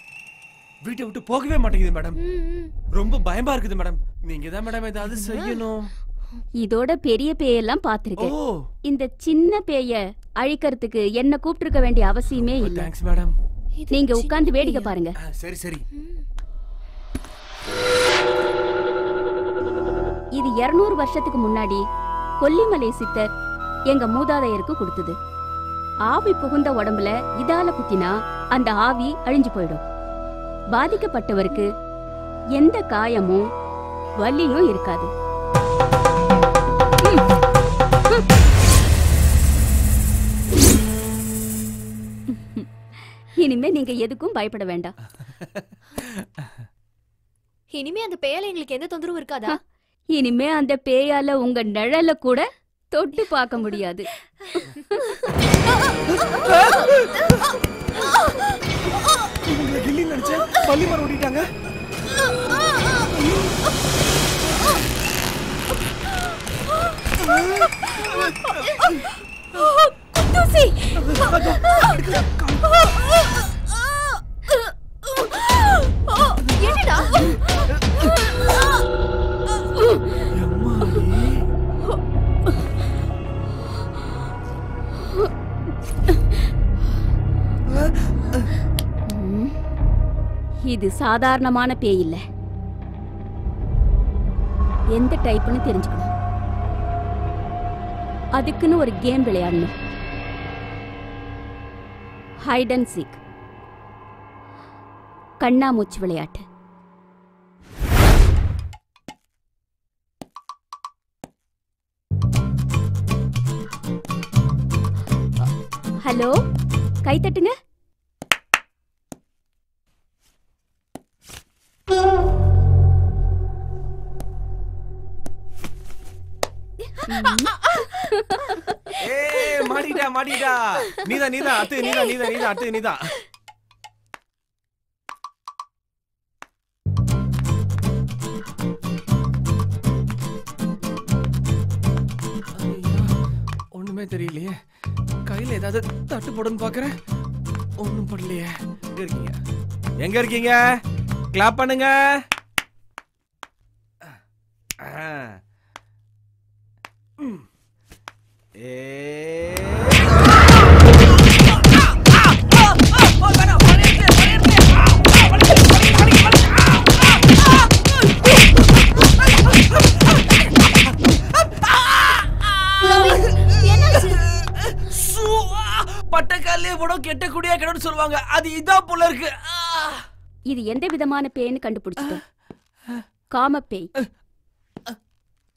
வீட்டை விட்டு போகவே மாட்டேங்குது மேடம். ரொம்ப பயமா இருக்குது மேடம். நீங்க தான் மேடம் ஏதாவது செய்யணும். இதோட பெரிய பேயெல்லாம் பார்த்திருக்கேன். இந்த சின்ன பேய அழிக்கிறதுக்கு என்ன கூப்பிட்டிருக்க வேண்டிய அவசியமே இல்ல. Thanks madam. நீங்க உட்கார்ந்து வேடிக்கை பாருங்க. சரி சரி. இது 200 வருஷத்துக்கு முன்னாடி கொல்லிமலை சித்தர் எங்க மூதாதையருக்கு கொடுத்தது. ஆவி புகுந்த உடம்புல இதால குத்தினா அந்த ஆவி அழிஞ்சு போயிடும். பாதிக்கப்பட்டவருக்கு எந்த காயமும் வலியும் இருக்காது. இனிமே நீங்க எதுக்கும் பயப்பட வேண்டாம். இனிமே அந்த பேயால எங்களுக்கு எந்த தொந்தரவும் இருக்காதா? இனிமே அந்த பேயால உங்க நிழல கூட தொட்டு பார்க்க முடியாது. கில்லி நினைச்ச பள்ளி மரம் ஓடிட்டாங்க. குத்தூசி. என்னடா? இது சாதாரணமான பேய் இல்ல. எந்த டைப்னு தெரிஞ்சுக்கணும். அதுக்குன்னு ஒரு கேம் விளையாடணும். ஹைட் அண்ட் சீக், கண்ணாமூச்சி விளையாட்டு. ஹலோ, கை தட்டுங்க. மாட்டிட்டா மாட்டிட்டா. நீதான் அத்து, நீதான் அத்து, நீதான். ஒண்ணுமே தெரியலையே. கையில ஏதாவது தட்டு போடுன்னு பாக்குறேன். ஒண்ணும் படலையே. எங்க இருக்கீங்க? கிளாப் பண்ணுங்க. பட்டக்காலே படம் கெட்ட குடியா கிடன்னு சொல்லுவாங்க. அது இதான் போல இருக்கு. இது எந்த விதமான பேய்னு கண்டுபிடிச்சிட்டோம். காம பேய்.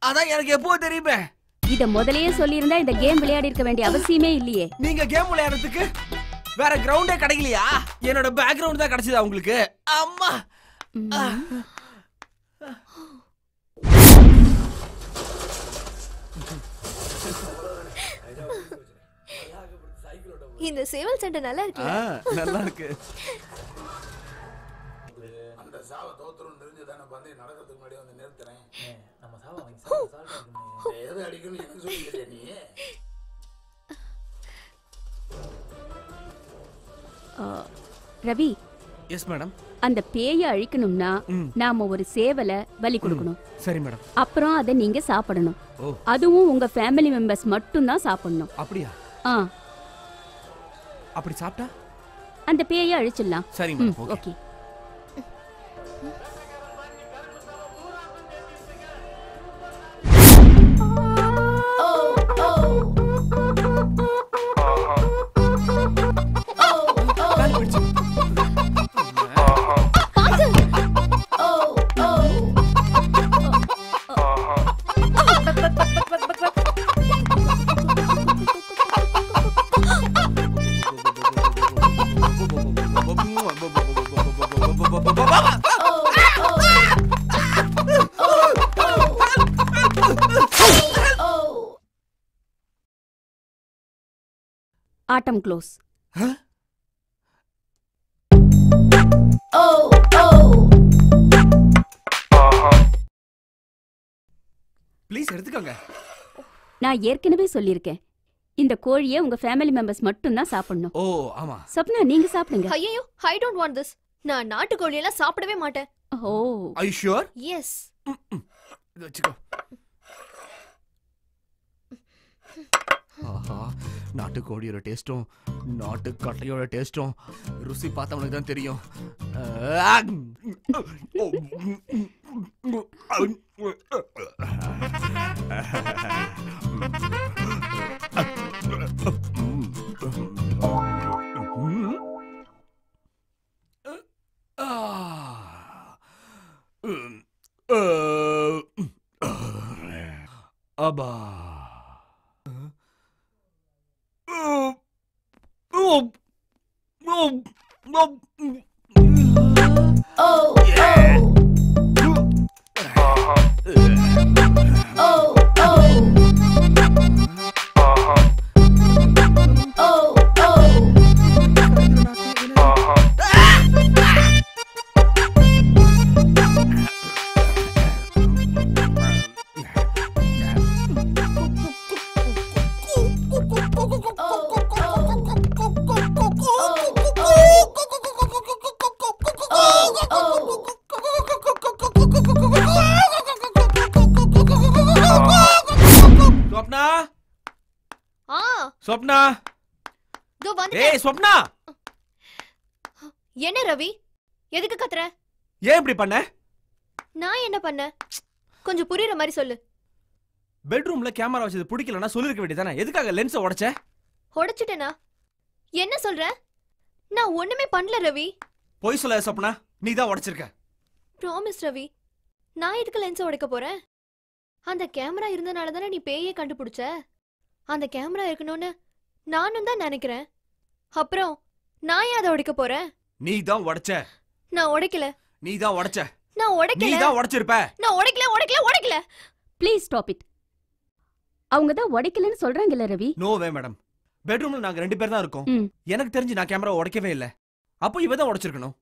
அதான் எனக்கு எப்போ தெரியுமே. இத முதலையே சொல்லியிருந்தா இந்த கேம் விளையாடி இருக்க வேண்டிய அவசியமே இல்லையே. நீங்க கேம் விளையாடுறதுக்கு வேற கிரவுண்டே கிடைக்கலையா? என்னோட பேக்ரவுண்ட் தான் கிடைச்சதா உங்களுக்கு? அம்மா. இந்த சேவல் சண்டை நல்லா இருக்கு. நல்லா இருக்கு. அந்த சாவ தோத்துறோம் தெரிஞ்சதானே வந்து நடக்கிறதுக்கு முன்னாடி வந்து நிறுத்துறேன். நம்ம சாவ வாங்கி சாவ எது அடிக்கணும் எனக்கு சொல்லிட்டே நீ. ரவி. Yes madam. அந்த பேயை அழிக்கணும்னா நாம ஒரு சேவலை பலி கொடுக்கணும். சரி மேடம். அப்புறம் அதை நீங்க சாப்பிடணும். அதுவும் உங்க ஃபேமிலி மெம்பர்ஸ் மட்டும் தான் சாப்பிடணும். அப்படியா? அப்படி சாப்பிட்டா அந்த பேயை அழிச்சிடலாம். சரி மேடம். ஓகே. ஆட்டம் க்ளோஸ். ப்ளீஸ் எடுத்துக்கோங்க. நான் ஏற்கனவே சொல்லியிருக்கேன், இந்த கோழியை உங்க ஃபேமிலி மெம்பர்ஸ் மட்டும் தான் சாப்பிடணும். ஓ ஆமா. சப்னா நீங்க சாப்பிடுங்க. ஐயோ, ஐ டோன்ட் வாண்ட் திஸ். நான் நாட்டுக்கோழி எல்லாம் சாப்பிடவே மாட்டேன். ஓ. Are you sure? Yes. இது வச்சுக்கோ. ஆஹா, நாட்டுக்கோழியோட டேஸ்டும் நாட்டு கட்டையோட டேஸ்டும் ருசி பார்த்தவனுக்கு தான் தெரியும். Abba. स्वप्ना दो வந்து ஏய் स्वप्ना என்ன ரவி எதுக்கு கத்துற? ஏன் இப்படி பண்ண? நான் என்ன பண்ண? கொஞ்சம் புரியுற மாதிரி சொல்லு. பெட்ரூம்ல கேமரா வச்சது பிடிக்கலனா சொல்லிருக்க வேண்டியதானே? எதுக்காக லென்ஸை உடைச்ச? உடைச்சிட்டேனா? என்ன சொல்ற? நான் ஒண்ணுமே பண்ணல ரவி. போய் சொல்லாத स्वप्ना, நீ தான் உடைச்சிருக்க. ப்ராமிஸ் ரவி, நான் எதுக்கு லென்ஸை உடைக்க போறேன்? அந்த கேமரா இருந்தனால தானே நீ பேயே கண்டுபிடிச்ச. அந்த கேமரா இருக்கணும்னு நானும் தான் நினைக்கிறேன். அப்புறம் நான் ஏன் அதை உடைக்க போறேன்? நீ தான் உடைச்ச. நான் உடைக்கல. நீ தான் உடைச்ச. நான் உடைக்கல. நீ தான் உடைச்சிருப்ப. நான் உடைக்கல. Please stop it. அவங்க தான் உடைக்கலன்னு சொல்றாங்கல்ல ரவி. நோ வே மேடம். பெட்ரூம்ல நாங்க ரெண்டு பேர் தான் இருக்கோம். எனக்கு தெரிஞ்சு நான் கேமரா உடைக்கவே இல்ல. அப்போ இவ தான் உடைச்சிருக்கணும்.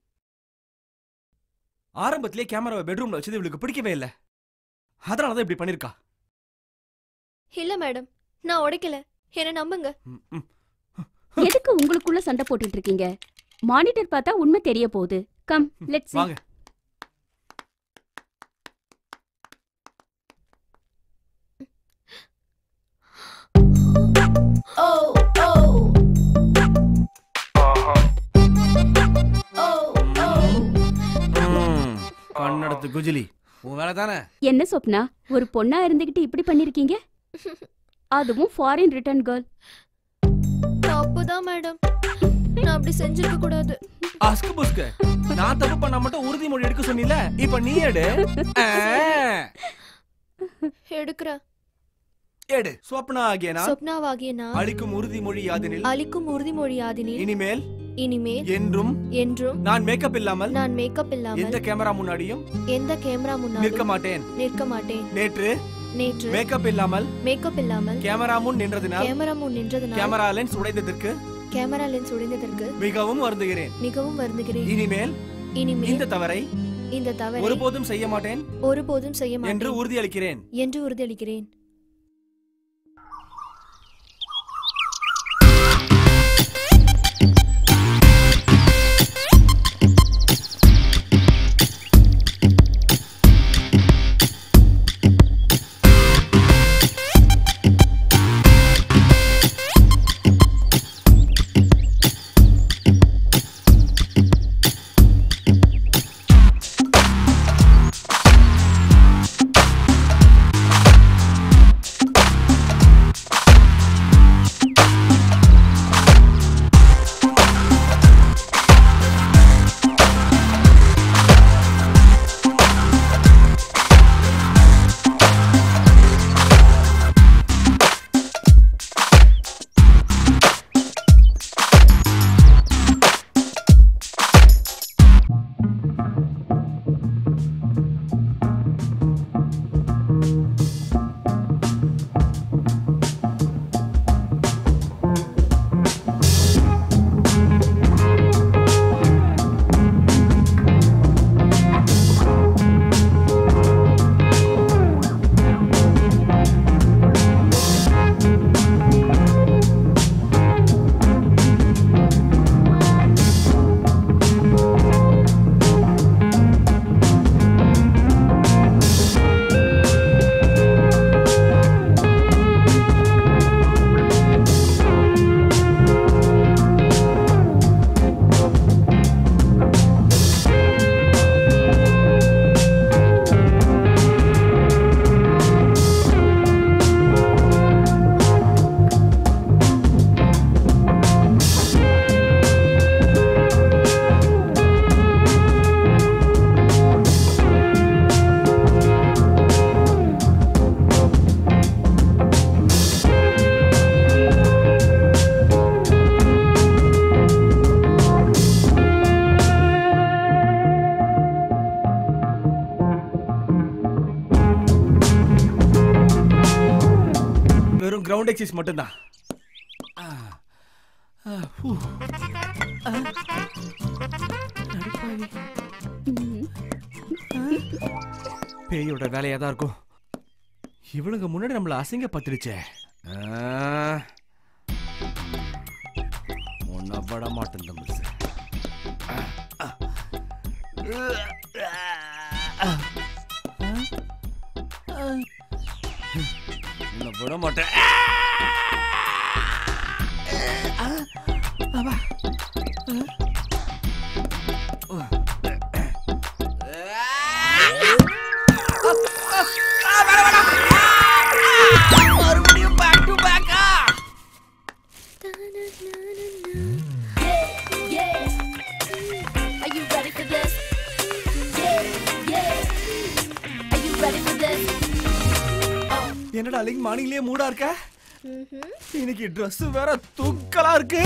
ஆரம்பத்திலே கேமராவை பெட்ரூம்ல வச்சது இவளுக்கு பிடிக்கவே இல்ல. அதனால தான் இப்படி பண்ணிருக்கா. இல்ல மேடம், நான் உடைக்கல. என்ன நம்புங்க. எதுக்கு உங்களுக்குள்ள சண்டை போட்டுட்டு இருக்கீங்க? மானிட்டர் பார்த்தா உண்மை தெரிய போகுது. கம் லெட்ஸ் வாங்க. கண்ணடத்து குஜிலி, உன் வேலை தானே. என்ன சொப்னா, ஒரு பொண்ணா இருந்துகிட்டு இப்படி பண்ணிருக்கீங்க? அதுவும் ஃபாரின் ரிட்டர்ன் கேர்ள். தப்புதான் மேடம், நான் அப்படி செஞ்சிருக்க கூடாது. அஸ்கு புஸ்கு, நான் தப்பு பண்ணா மட்டும் உறுதிமொழி எடுக்க சொன்னீல, இப்ப நீ எடு. எடுக்கற. எடு. स्वप्ना ஆகிய நான், சொப்னாவாகிய நான் அளிக்கும் உறுதிமொழி யாதெனில் இனிமேல் என்றும் நான் மேக்கப் இல்லாமல் எந்த கேமரா முன்னாடியும் நிற்க மாட்டேன். நேற்று மேக்கப் இல்லாமல் கேமரா முன் நின்றதினால் கேமரா லென்ஸ் உடைந்ததற்கு மிகவும் வருந்துகிறேன். இனிமேல் இந்த தவறை ஒருபோதும் செய்ய மாட்டேன் என்று உறுதியளிக்கிறேன். வெறும் கிரவுண்ட் எக்ஸசைஸ் மட்டும்தான். பேயோட வேலையா தான் இருக்கும். இவளுங்க முன்னாடி நம்மள அசிங்கப்பட்டுடுச்சே. ஒன்ன பட மாட்டேன் தம்பி. உன்னை விட மாட்டேன். மறுபடியும் பேக் டு பேக்கா? Are you ready for this? Yeah. Are you ready for this? என்னடா லிங்க் மார்னிங்லயே மூடா இருக்க? இன்னைக்கு Dress வேற தூக்கலா இருக்கு.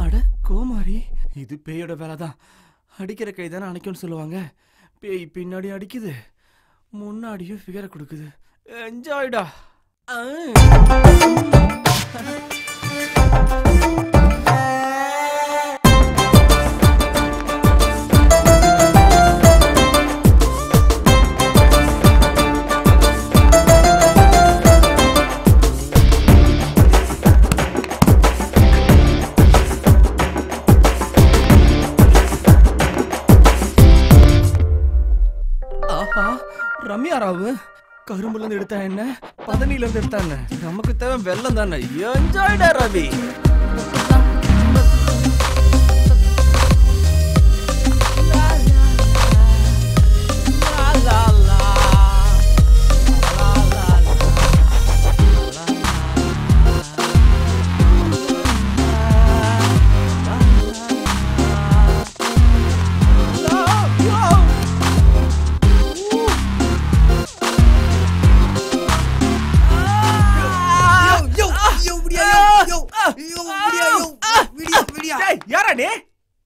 அட கோமாரி, இது பேயோட வேலை தான். அடிக்கிற கை தானே அணைக்கும்னு சொல்லுவாங்க. பேய் பின்னாடி அடிக்குது, முன்னாடியும் ஃபிகரை கொடுக்குது. என்ஜாய்டா. ரம்யா ராவு கரும்புல இருந்து எடுத்தா என்ன, பதனில இருந்து எடுத்தா என்ன, நமக்கு தேவை வெள்ளம் தானே. என்ஜாய்டா ரவி.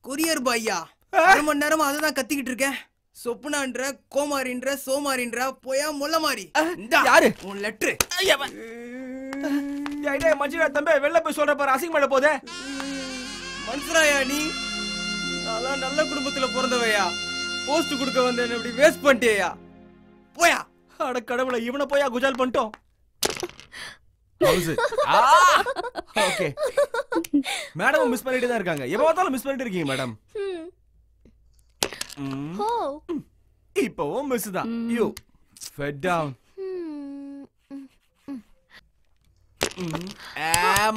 கொரியர் பாய்யா, 1 மணி நேரமா அதுதான் கத்திக்கிட்டு இருக்கேன். சொப்புனான்ற, கோமாரின்ற, சோமாரின்ற, போயா முள்ள மாதிரி. யாரு உன் லெட்டர்? மஞ்சுரா தம்பி வெளில போய் சொல்ற பாரு, அசிங்கப்பட போதே. மனுஷராயா நீ? நான் நல்ல குடும்பத்துல பிறந்தவையா, போஸ்ட் கொடுக்க வந்தேன், இப்படி வேஸ்ட் பண்ணிட்டியா? போயா. அட கடவுளை, இவனை போயா குஜால் பண்ணிட்டோம். ஓகே மேடம் மிஸ் பண்ணிட்டு தான் இருக்காங்க. எப்ப பார்த்தாலும் மிஸ் பண்ணிட்டு இருக்கீங்க மேடம். இப்போவும் மிஸ் தான். You fed down.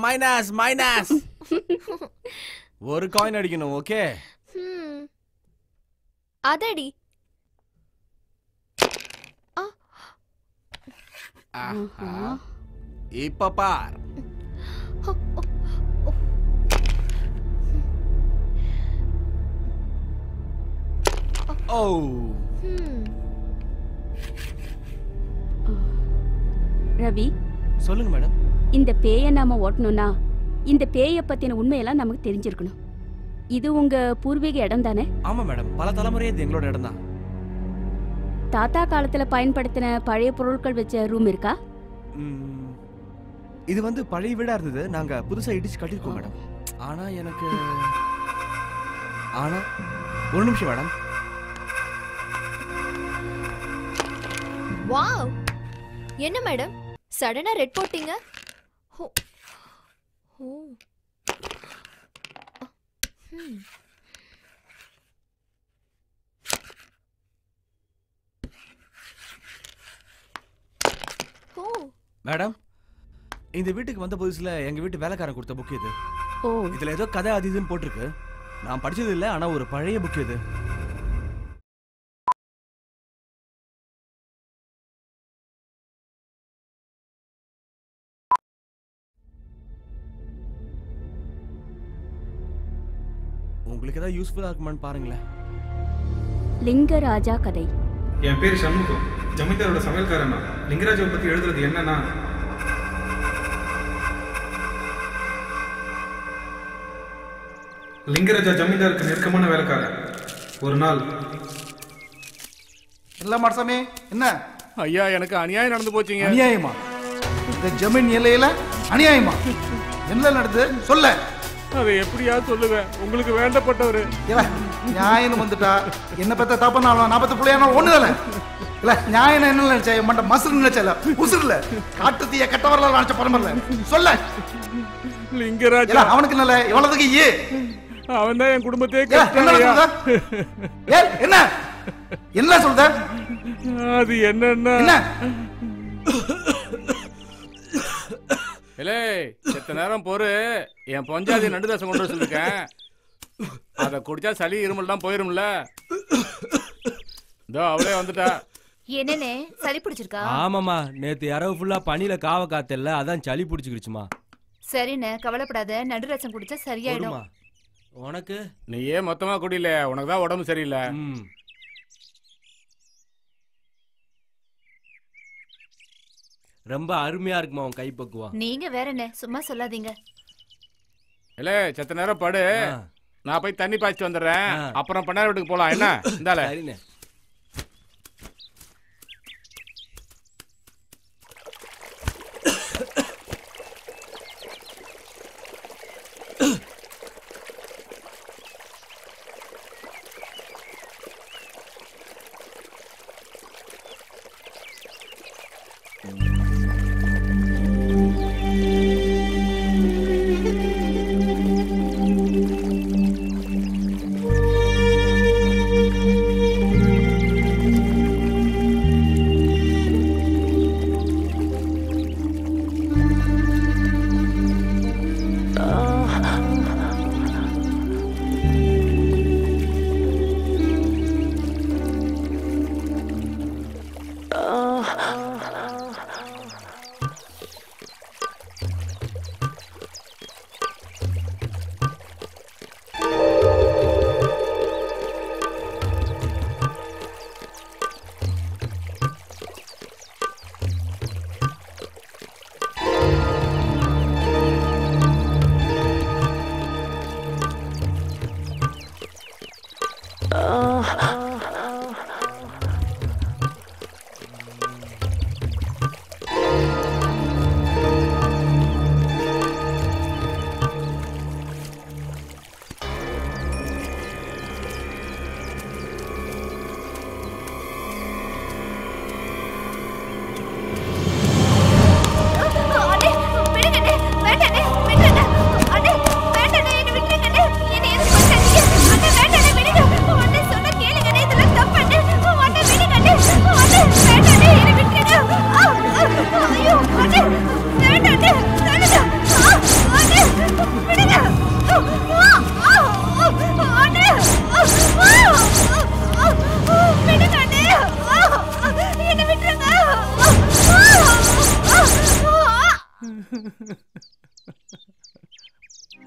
Minus minus. ஒரு காயின் அடிக்கணும். ஓகே அதடி. இப்ப பார். ஓ ரவி, சொல்லுங்க மேடம். இந்த பேயை நாம ஓட்டணும்னா இந்த பேயை பத்தின உண்மையெல்லாம் நமக்கு தெரிஞ்சிருக்கணும். இது உங்க பூர்வீக இடம் தானே? ஆமா மேடம், பல தலைமுறையா இது எங்களோட இடம் தான். தாத்தா காலத்துல பயன்படுத்தின பழைய பொருட்கள் வச்ச ரூம் இருக்கா? இது வந்து பழைய வீடா இருந்தது, நாங்க புதுசா இடிச்சு கட்டிருக்கோம் மேடம். ஆனா எனக்கு ஒரு நிமிஷம் மேடம். வாவ், என்ன மேடம் சடனா ரெட் போட்டீங்க? மேடம், இந்த வீட்டுக்கு வந்த புதுசுல எங்க வீட்டு வேலைக்காரன் கொடுத்த புக் இது. ஓ, இதுல ஏதோ கதை அது இதுன்னு போட்டிருக்கு. நான் படிச்சது இல்ல, ஆனா ஒரு பழைய புக் இது. எனக்கு ஏதாவது யூஸ்ஃபுல்லா இருக்குமான்னு பாருங்களேன். லிங்கராஜா கதை. என் பேர் சண்முகம், ஜமீன்தாரோட சமையல்காரன். லிங்கராஜாவை பத்தி எழுதுறது என்னன்னா, லிங்கராஜா ஜமீன்தாருக்கு நெருக்கமான வேலைக்காரன். ஒரு நாள் இல்ல மாடசாமி, என்ன ஐயா எனக்கு அநியாயம் நடந்து போச்சுங்க. அநியாயமா? இந்த ஜமீன் எல்லையில அநியாயமா? என்ன நடந்து சொல்ல? அதை எப்படியா சொல்லுவேன், உங்களுக்கு வேண்டப்பட்டவரு. நியாயம் வந்துட்டா என்ன பத்த தப்பனாலும் நான் பத்த பிள்ளையானாலும் ஒண்ணுதல இல்ல. நியாயம் என்ன நினைச்சா மண்ட மசுறு நினைச்சல, உசுறுல காட்டு தீய கட்டவரல நினைச்ச பரம்பரல சொல்ல. லிங்கராஜா அவனுக்கு நல்ல எவ்வளவுக்கு ஏ அவன் தான் என் குடும்பத்தையே என்ன என்ன சொல்ற? அது என்னன்னா செத்த நேரம் போரு என் பொஞ்சாதி நண்டு தசம் கொண்டு வச்சிருக்கேன். அதை குடிச்சா சளி இருமல் தான் போயிரும்ல. இதோ அவளே வந்துட்டா. என்னனே சளி பிடிச்சிருக்கா? ஆமாமா, நேத்து இரவு ஃபுல்லா பனியில காவ காத்தல்ல, அதான் சளி பிடிச்சிருச்சுமா. சரிண்ணே, கவலைப்படாத, நடு ரசம் குடிச்சா சரியாயிடும். உனக்கு நீ ஏன் மொத்தமா குடியில, உனக்கு தான் உடம்பு சரியில்லை. ரொம்ப அருமையா இருக்குமா உன் கைப்பக்குவம். நீங்க வேற என்ன, சும்மா சொல்லாதீங்க. இல்ல செத்த நேரம் படு, நான் போய் தண்ணி பாய்ச்சிட்டு வந்துடுறேன். அப்புறம் பண்ணார வீட்டுக்கு போலாம். என்ன இந்தால சரிண்ணே.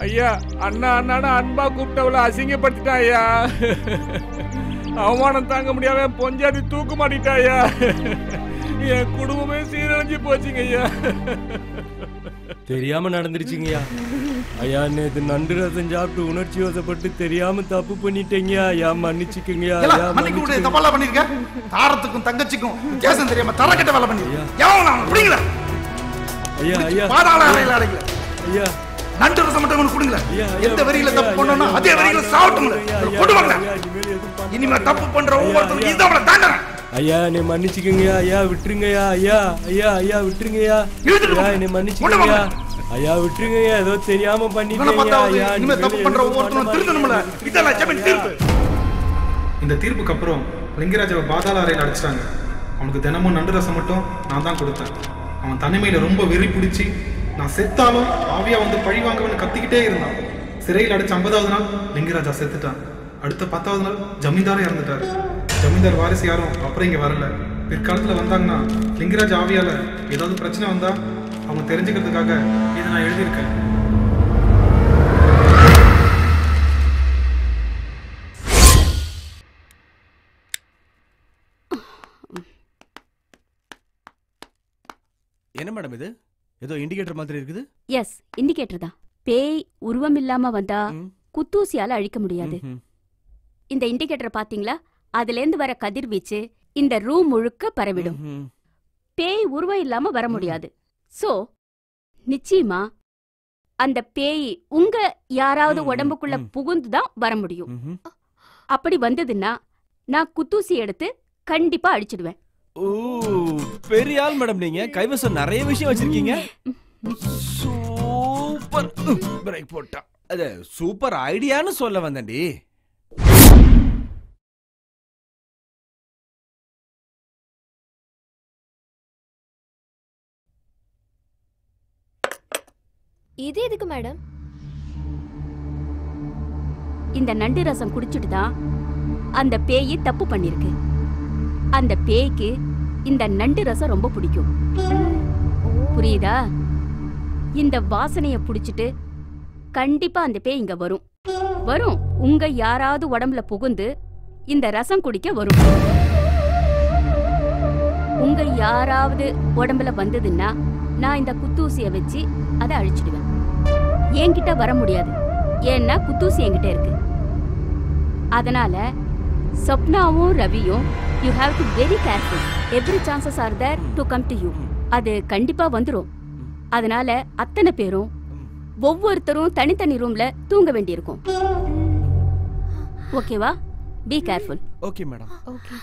ஐயா, அண்ணா அண்ணான அன்பா கூப்பிட்டவள அசிங்கப்படுத்திட்டா ஐயா. அவமானம் தாங்க முடியாம பொஞ்சாதி தூக்கு மாட்டிட்டா ஐயா. என் குடும்பமே சீரழிஞ்சு போச்சுங்க ஐயா. தெரியாம நடந்துருச்சுங்கய்யா. ஐயா, நேத்து நண்டு ரசம் சாப்பிட்டு உணர்ச்சி வசப்பட்டு தெரியாம தப்பு பண்ணிட்டேங்க ஐயா, மன்னிச்சுக்கங்கய்யா. தப்பால பண்ணிருக்க. தாரத்துக்கும் தங்கச்சிக்கும் வித்தியாசம் தெரியாம தரக்கட்ட வேலை பண்ணிருக்க. ஐயா ஐயா பாதாள அறையில அடைக்கல. ஐயா, நண்டு ரசம் மட்டும் உனக்கு கொடுங்கள. எந்த வரியில தப்பு பண்ணனோ அதே வரியில சாவட்டும்ல. கொடுவாங்க. இனிமே தப்பு பண்ற ஒவ்வொருத்தரும் இதாவல தாண்டறேன். ஐயா, நீ மன்னிச்சுக்கங்கய்யா. ஐயா விட்டுருங்கய்யா. ஐயா ஐயா ஐயா விட்டுருங்கய்யா. ஐயா நீ மன்னிச்சுக்கங்கய்யா. ஐயா விட்டுருங்கய்யா, ஏதோ தெரியாம பண்ணிட்டேங்க ஐயா. இனிமே தப்பு பண்ற ஒவ்வொருத்தரும் திருந்தணும்ல. இதெல்லாம் ஜமீன் தீர்ப்பு. இந்த தீர்ப்புக்கு அப்புறம் லிங்கராஜாவை பாதாள அறையில் அடைச்சிட்டாங்க. அவனுக்கு தினமும் நண்டு ரசம் மட்டும் நான் தான் கொடுத்தேன். அவன் தனிமையில ரொம்ப வெறி பிடிச்சி நான் செத்தாலும் ஆவியா வந்து பழி வாங்கவன்னு கத்திக்கிட்டே இருந்தான். சிறையில் அடைச்ச 50வது நாள் லிங்கராஜா செத்துட்டான். அடுத்த 10வது நாள் ஜமீன்தாரே இறந்துட்டாரு. ஜமீன்தார் வாரிசு யாரும் அப்புறம் இங்கே வரல. பிற்காலத்தில் வந்தாங்கன்னா லிங்கராஜ் ஆவியால ஏதாவது பிரச்சனை வந்தா அவங்க தெரிஞ்சுக்கிறதுக்காக இதை நான் எழுதியிருக்கேன். என்ன மேடம் இது? ஏதோ இண்டிகேட்டர் மாதிரி இருக்குது. எஸ், இண்டிகேட்டர் தான். பேய் உருவம் இல்லாம வந்தா குத்தூசியால அழிக்க முடியாது. இந்த இண்டிகேட்டர் பாத்தீங்களா? அதுல இருந்து வர கதிர்வீச்சு இந்த ரூம் முழுக்க பரவிடும். பேய் உருவம் இல்லாம வர முடியாது. சோ நிச்சயமா அந்த பேய் உங்க யாராவது உடம்புக்குள்ள புகுந்துதான் வர முடியும். அப்படி வந்ததுன்னா நான் குத்தூசி எடுத்து கண்டிப்பா அடிச்சிடுவேன். ஓ, பெரிய ஆள் மேடம் நீங்க. கைவசம் நிறைய விஷயம் வச்சிருக்கீங்க. சூப்பர் பிரேக் போட்டா. அது சூப்பர் ஐடியான்னு சொல்ல வந்தேன்டி. இது எதுக்கு மேடம்? இந்த நண்டு ரசம் குடிச்சிட்டு தான் அந்த பேய் தப்பு பண்ணிருக்கு. அந்த பேய்க்கு இந்த நண்டு ரசம் ரொம்ப பிடிக்கும். புரியுதா? இந்த வாசனைய புடிச்சிட்டு கண்டிப்பா அந்த பேய் இங்க வரும். வரும். உங்க யாராவது உடம்புல புகுந்து இந்த ரசம் குடிக்க வரும். உங்க யாராவது உடம்புல வந்ததுன்னா நான் இந்த குத்தூசிய வச்சு அதை அழிச்சிடுவேன். என்கிட்ட வர முடியாது, ஏன்னா குத்தூசி என்கிட்ட இருக்கு. அதனால சொப்னாவும் ரவியும் you have to very careful. Every chances are there to come to you. அது கண்டிப்பா வந்துரும். அதனால அத்தனை பேரும் ஒவ்வொருத்தரும் தனித்தனி ரூம்ல தூங்க வேண்டியிருக்கும். ஓகேவா? Be careful. Okay madam. Okay.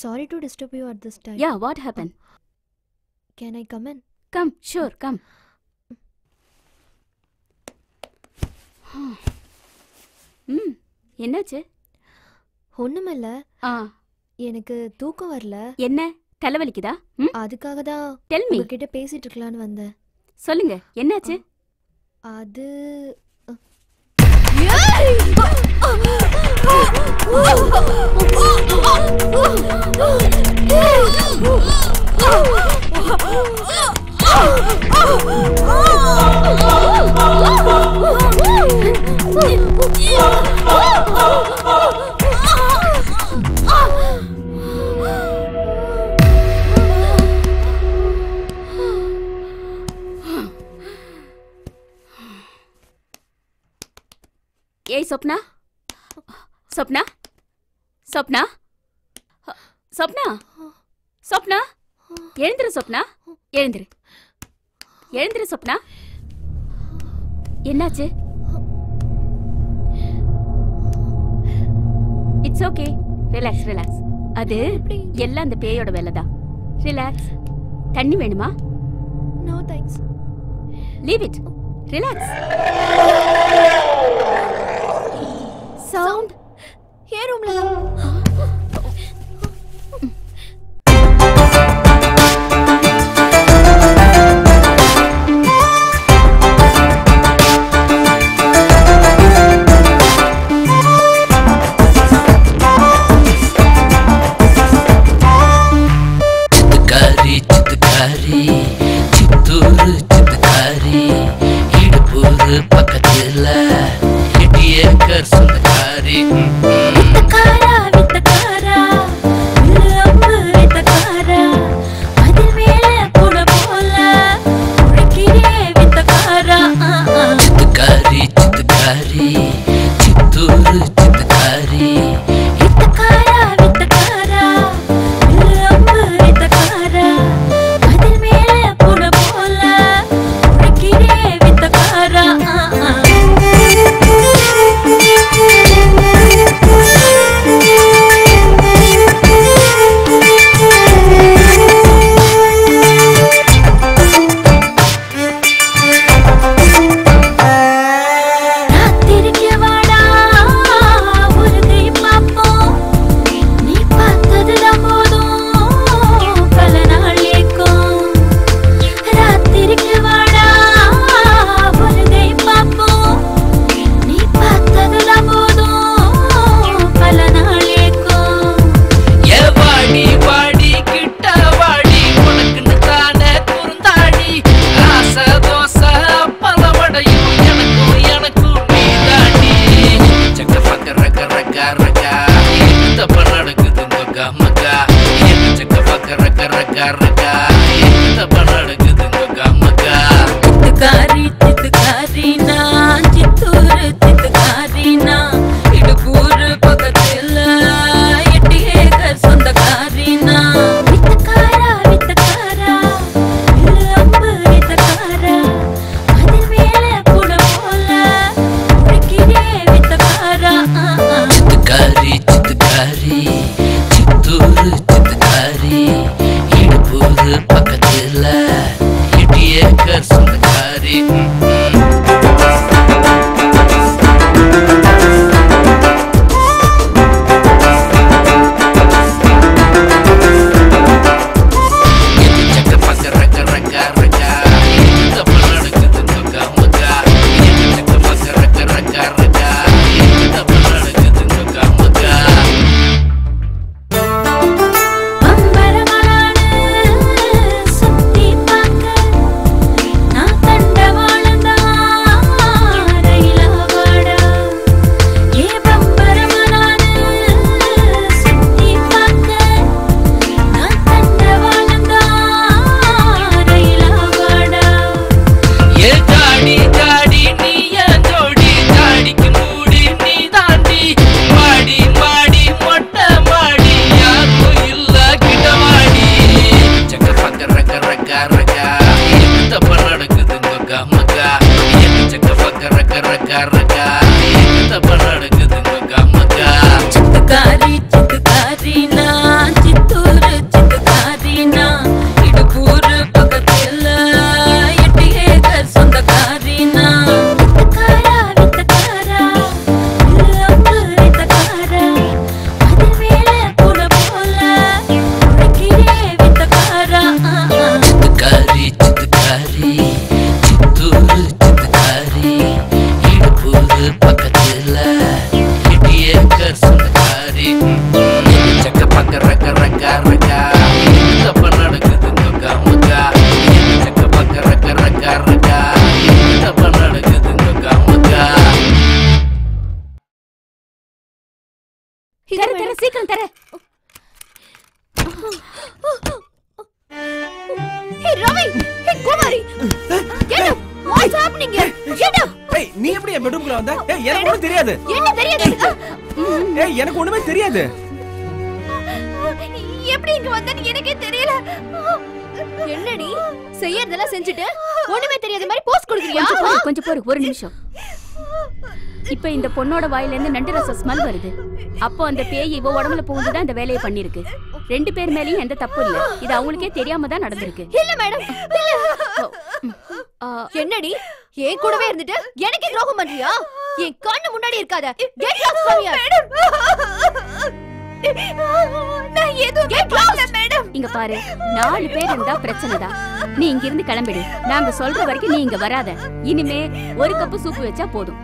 Sorry to disturb you at this time. Yeah, what happened? Can I come in? Come, sure, come. என்னாச்சு? ஒண்ணுமில்ல. எனக்கு தூக்கம் வரல. என்ன தலைவலிக்குதா? அதுக்காக தான் Tell me. உங்ககிட்ட பேசிட்டு இருக்கலாம்னு வந்தேன். சொல்லுங்க, என்னாச்சு? அது ஏய் சொப்னா, சொப்னா, சொப்னா, சொப்னா, சொப்னா, எழுந்திரு சொப்னா, எழுந்திரு, எழுந்திரு சொப்னா. என்னாச்சு? It's okay, relax relax. அது எல்லாம் அந்த பேயோட வேலை தான். ரிலாக்ஸ். தண்ணி வேணுமா? No thanks. Leave it. Relax. Sound ஏ ரூம்ல சொந்தக்காரி வித்தக்காரா வித்தக்காரா ரொம்ப வித்தக்காரா அதில் மேல போன போல உழைக்கிறே வித்தக்காரா சித்துக்காரி சித்துக்காரி சித்தூரு சித்துக்காரி வித்தக்காரா வித்தக்காரா ரொம்ப வித்தக்காரா அதில் மேல போன போல உழைக்கிறே வித்தக்காரா சீக்கிரம் தர. Hey Ravi, hey Kumari. Get up. What's happening here? Get up. ஏய் நீ எப்படி என் பெட்ரூம்க்குள்ள வந்த? ஏய் எனக்கு ஒண்ணும் தெரியாது. என்ன தெரியாது? ஏய் எனக்கு ஒண்ணுமே தெரியாது. எப்படி இங்க வந்தன்னு எனக்கே தெரியல. என்னடி செய்யறதெல்லாம் செஞ்சுட்டு ஒண்ணுமே தெரியாத மாதிரி போஸ்ட் கொடுக்கறியா? கொஞ்சம் பொறு ஒரு நிமிஷம். இப்ப இந்த பொண்ணோட வாயில இருந்து நண்டு ரசம் ஸ்மெல் வருது. அப்போ அந்த பேய் இவ உடம்புல புகுந்து தான் இந்த வேலையை பண்ணிருக்கு. ரெண்டு பேர் மேலயும் எந்த தப்பு இல்ல. இது அவங்களுக்கே தெரியாம தான் நடந்திருக்கு. இல்ல மேடம். என்னடி ஏன் கூடவே இருந்துட்டு எனக்கு துரோகம் பண்றியா? என் கண்ணு முன்னாடி இருக்காத. Get lost from here. நான் எதுவும் கேட்கல மேடம். இங்க பாரு 4 பேர் இருந்தா பிரச்சனை தான். நீ இங்க இருந்து கிளம்பிடு. நாங்க சொல்ற வரைக்கும் நீ இங்க வராத. இனிமே ஒரு கப் சூப் வச்சா போதும்.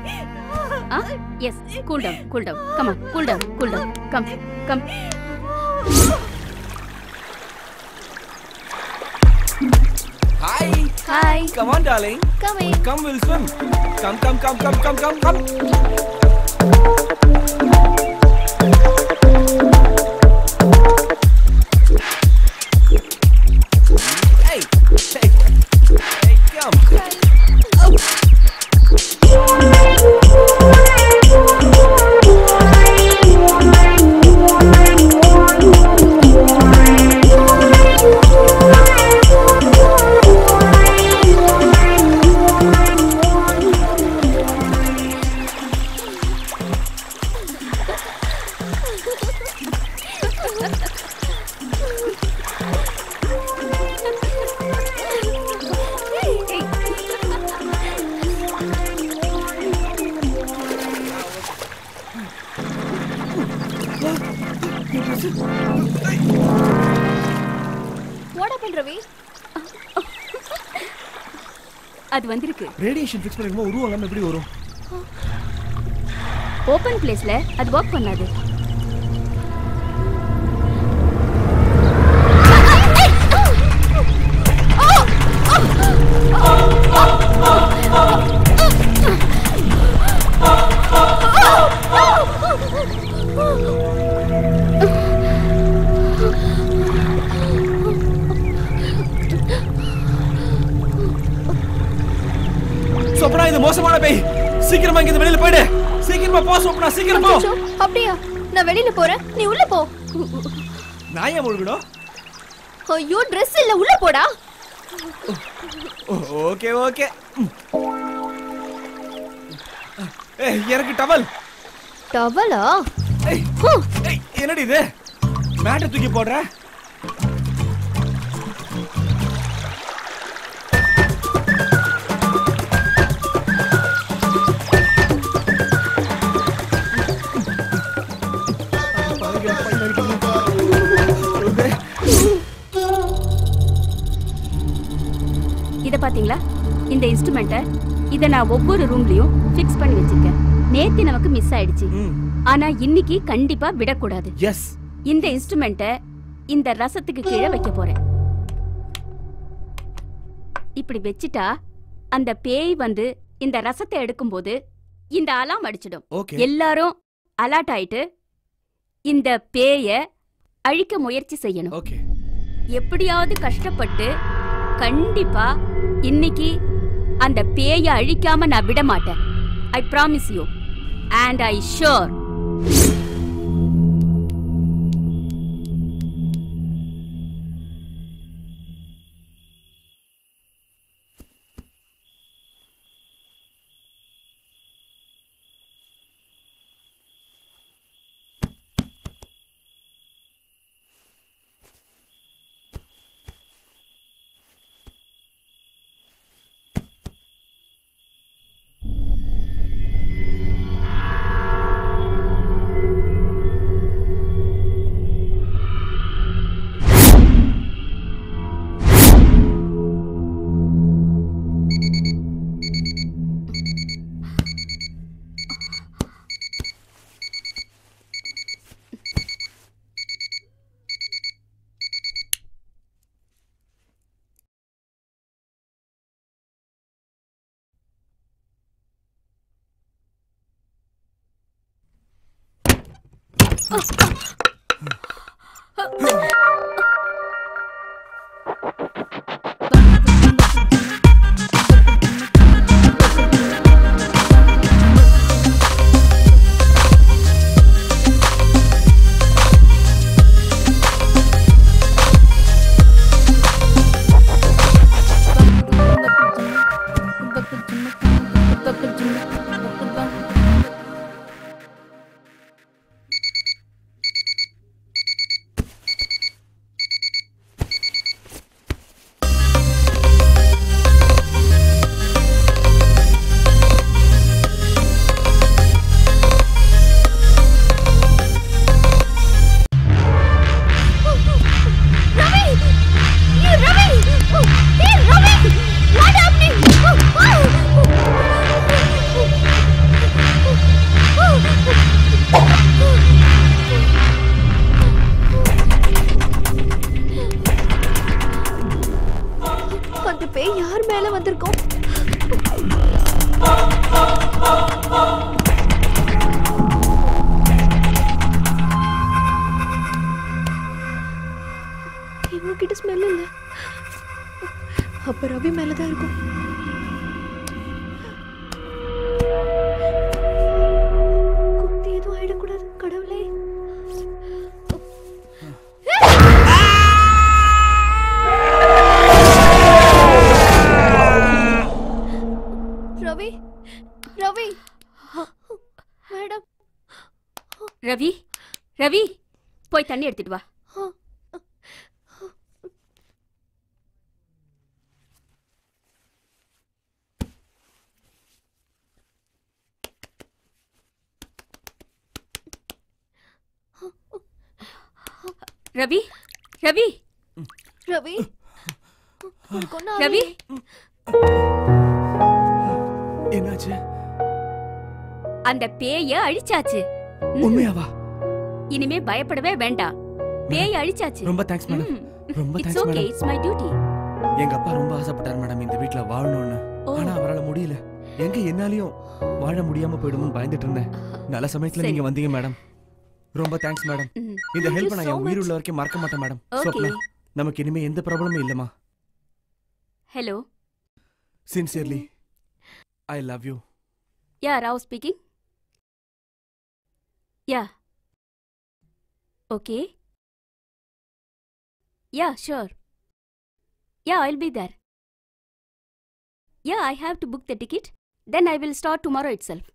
Yes, cool down. Come on, cool down. Come. Hi. Come on, darling. Come in. Come, we'll swim. Come. What happened, Ravi? அது வந்திருக்கு. ரேடியேஷன் ஃபிக்ஸ் பண்ணிருக்கோம் உருவம் எல்லாம் எப்படி வரும்? ஓபன் பிளேஸ்ல அது வர்க் பண்ணாது. சொப்னா இது மோசமான பேய். சீக்கிரமா இங்க வெளியில போய்டு. சீக்கிரமா போ சொப்னா, சீக்கிரம் போ. அப்படியே நான் வெளியில போறேன், நீ உள்ள போ. நான் ஏன் முழுகணும்? ஐயோ Dress இல்ல, உள்ள போடா. Okay okay. ஏய் எனக்கு டவல். டவலா? ஏய் என்னடி இது? மேட்ட தூக்கி போடுற? இத பாத்தீங்களா? இந்த இன்ஸ்ட்ருமெண்ட்ட இத நான் ஒவ்வொரு ரூம்லயும் ஃபிக்ஸ் பண்ணி வச்சிருக்கேன். நேத்து நமக்கு மிஸ் ஆயிடுச்சு. ஆனா இன்னைக்கு கண்டிப்பா விடக்கூடாது. எஸ். இந்த இன்ஸ்ட்ருமெண்ட்ட இந்த ரசத்துக்கு கீழே வைக்க போறேன். இப்படி வெச்சிட்டா அந்த பேய் வந்து இந்த ரசத்தை எடுக்கும்போது இந்த அலார்ம் அடிச்சிடும். எல்லாரும் அலர்ட் ஆயிட்டு இந்த பேய அழிக்க முயற்சி செய்யணும். எப்படியாவது கஷ்டப்பட்டு கண்டிப்பா இன்னைக்கு அந்த பேய அழிக்காம நான் விட மாட்டேன். I promise you and I sure. Ravi மேலதான் இருக்கும். குத்தி எதுவும் ஆயிடக்கூடாது கடவுளே. ரவி ரவி மேடம். ரவி ரவி போய் தண்ணி எடுத்துட்டு வா. ரவி ரவி ரவி ரவி என்னாச்சு? அந்த பேய அழிச்சாச்சு. உண்மையாவா? இனிமே பயப்படவே வேண்டாம். பேய அழிச்சாச்சு. ரொம்ப தேங்க்ஸ் மேடம். ரொம்ப it's thanks okay, madam. It's my duty. எங்க அப்பா ரொம்ப ஆசைப்பட்டார் மேடம் இந்த வீட்ல வாழணும்னு. ஆனா அவரால முடியல. எங்க என்னாலயும் வாழ முடியாம போயிடும்னு பயந்துட்டு இருந்தேன். நல்ல சமயத்துல நீங்க வந்தீங்க மேடம். ரொம்ப தேங்க்ஸ் மேடம். இந்த ஹெல்ப் நான் என் உயிர் உள்ள வரைக்கும் மறக்க மாட்டேன் மேடம். Okay. நமக்கு இனிமே எந்த ப்ராப்ளமும் இல்லமா. Hello. Sincerely, I love you. Yeah, Rao speaking. Yeah. Okay. Yeah, sure. Yeah, I'll be there. Yeah, I have to book the ticket. Then I will start tomorrow itself.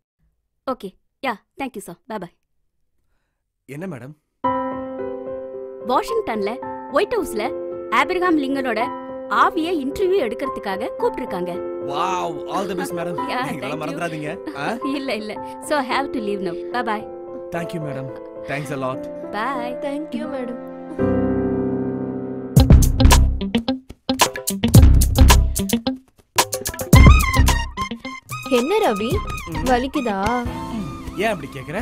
Okay. Yeah, thank you, sir. Bye-bye. என்ன madam? வாஷிங்டன்ல white ஹவுஸ்ல Abraham லிங்கனோட ஆவிய interview எடுக்கிறதுக்காக கூப்பிட்டிருக்காங்க. Wow, all the best madam. Yeah, நீங்க thank you. மறந்துடாதீங்க. இல்ல. So I have to leave now. Bye-bye. Thank you madam. Thanks a lot. Bye. Thank you madam. என்ன ரவி வலிக்குதா? ஏன் அப்படி கேக்குற?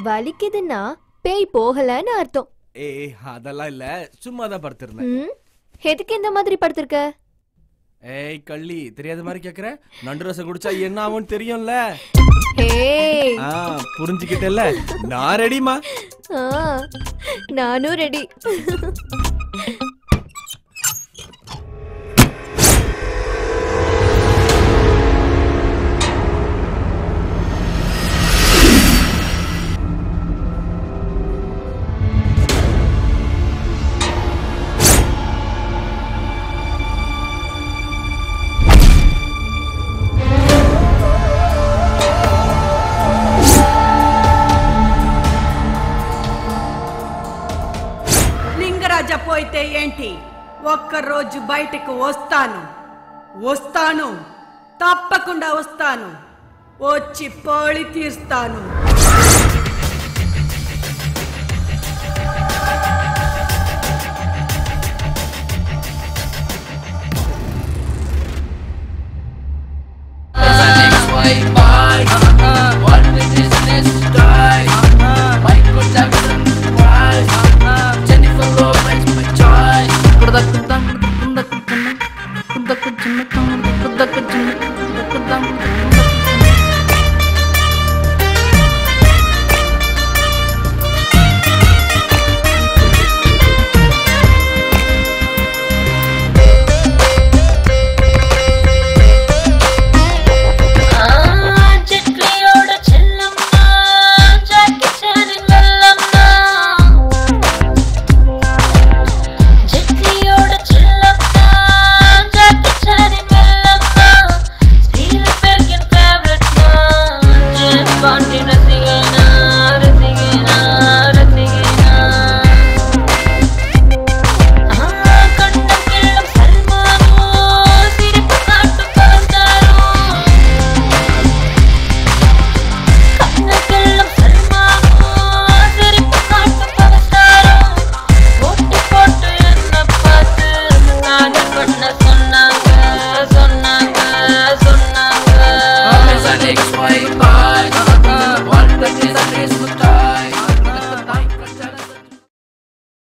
வலிக்குதுன்னா பேய் போகலன்னு அர்த்தம். ஏய் அதெல்லாம் இல்ல, சும்மா தான் படுத்திருந்தேன். எதுக்கு இந்த மாதிரி படுத்திருக்க? ஏய் கள்ளி, தெரியாத மாதிரி கேக்குற? நண்டு ரசம் குடிச்சா என்ன ஆகும்னு தெரியும்ல. ஏய் புரிஞ்சுக்கிட்டேல்ல? நான் ரெடிமா. நானும் ரெடி. పోయితే ఏంటి? ఒక్కరోజు బయటకు వస్తాను, తప్పకుండా వస్తాను, వచ్చి పోళి తీస్తాను.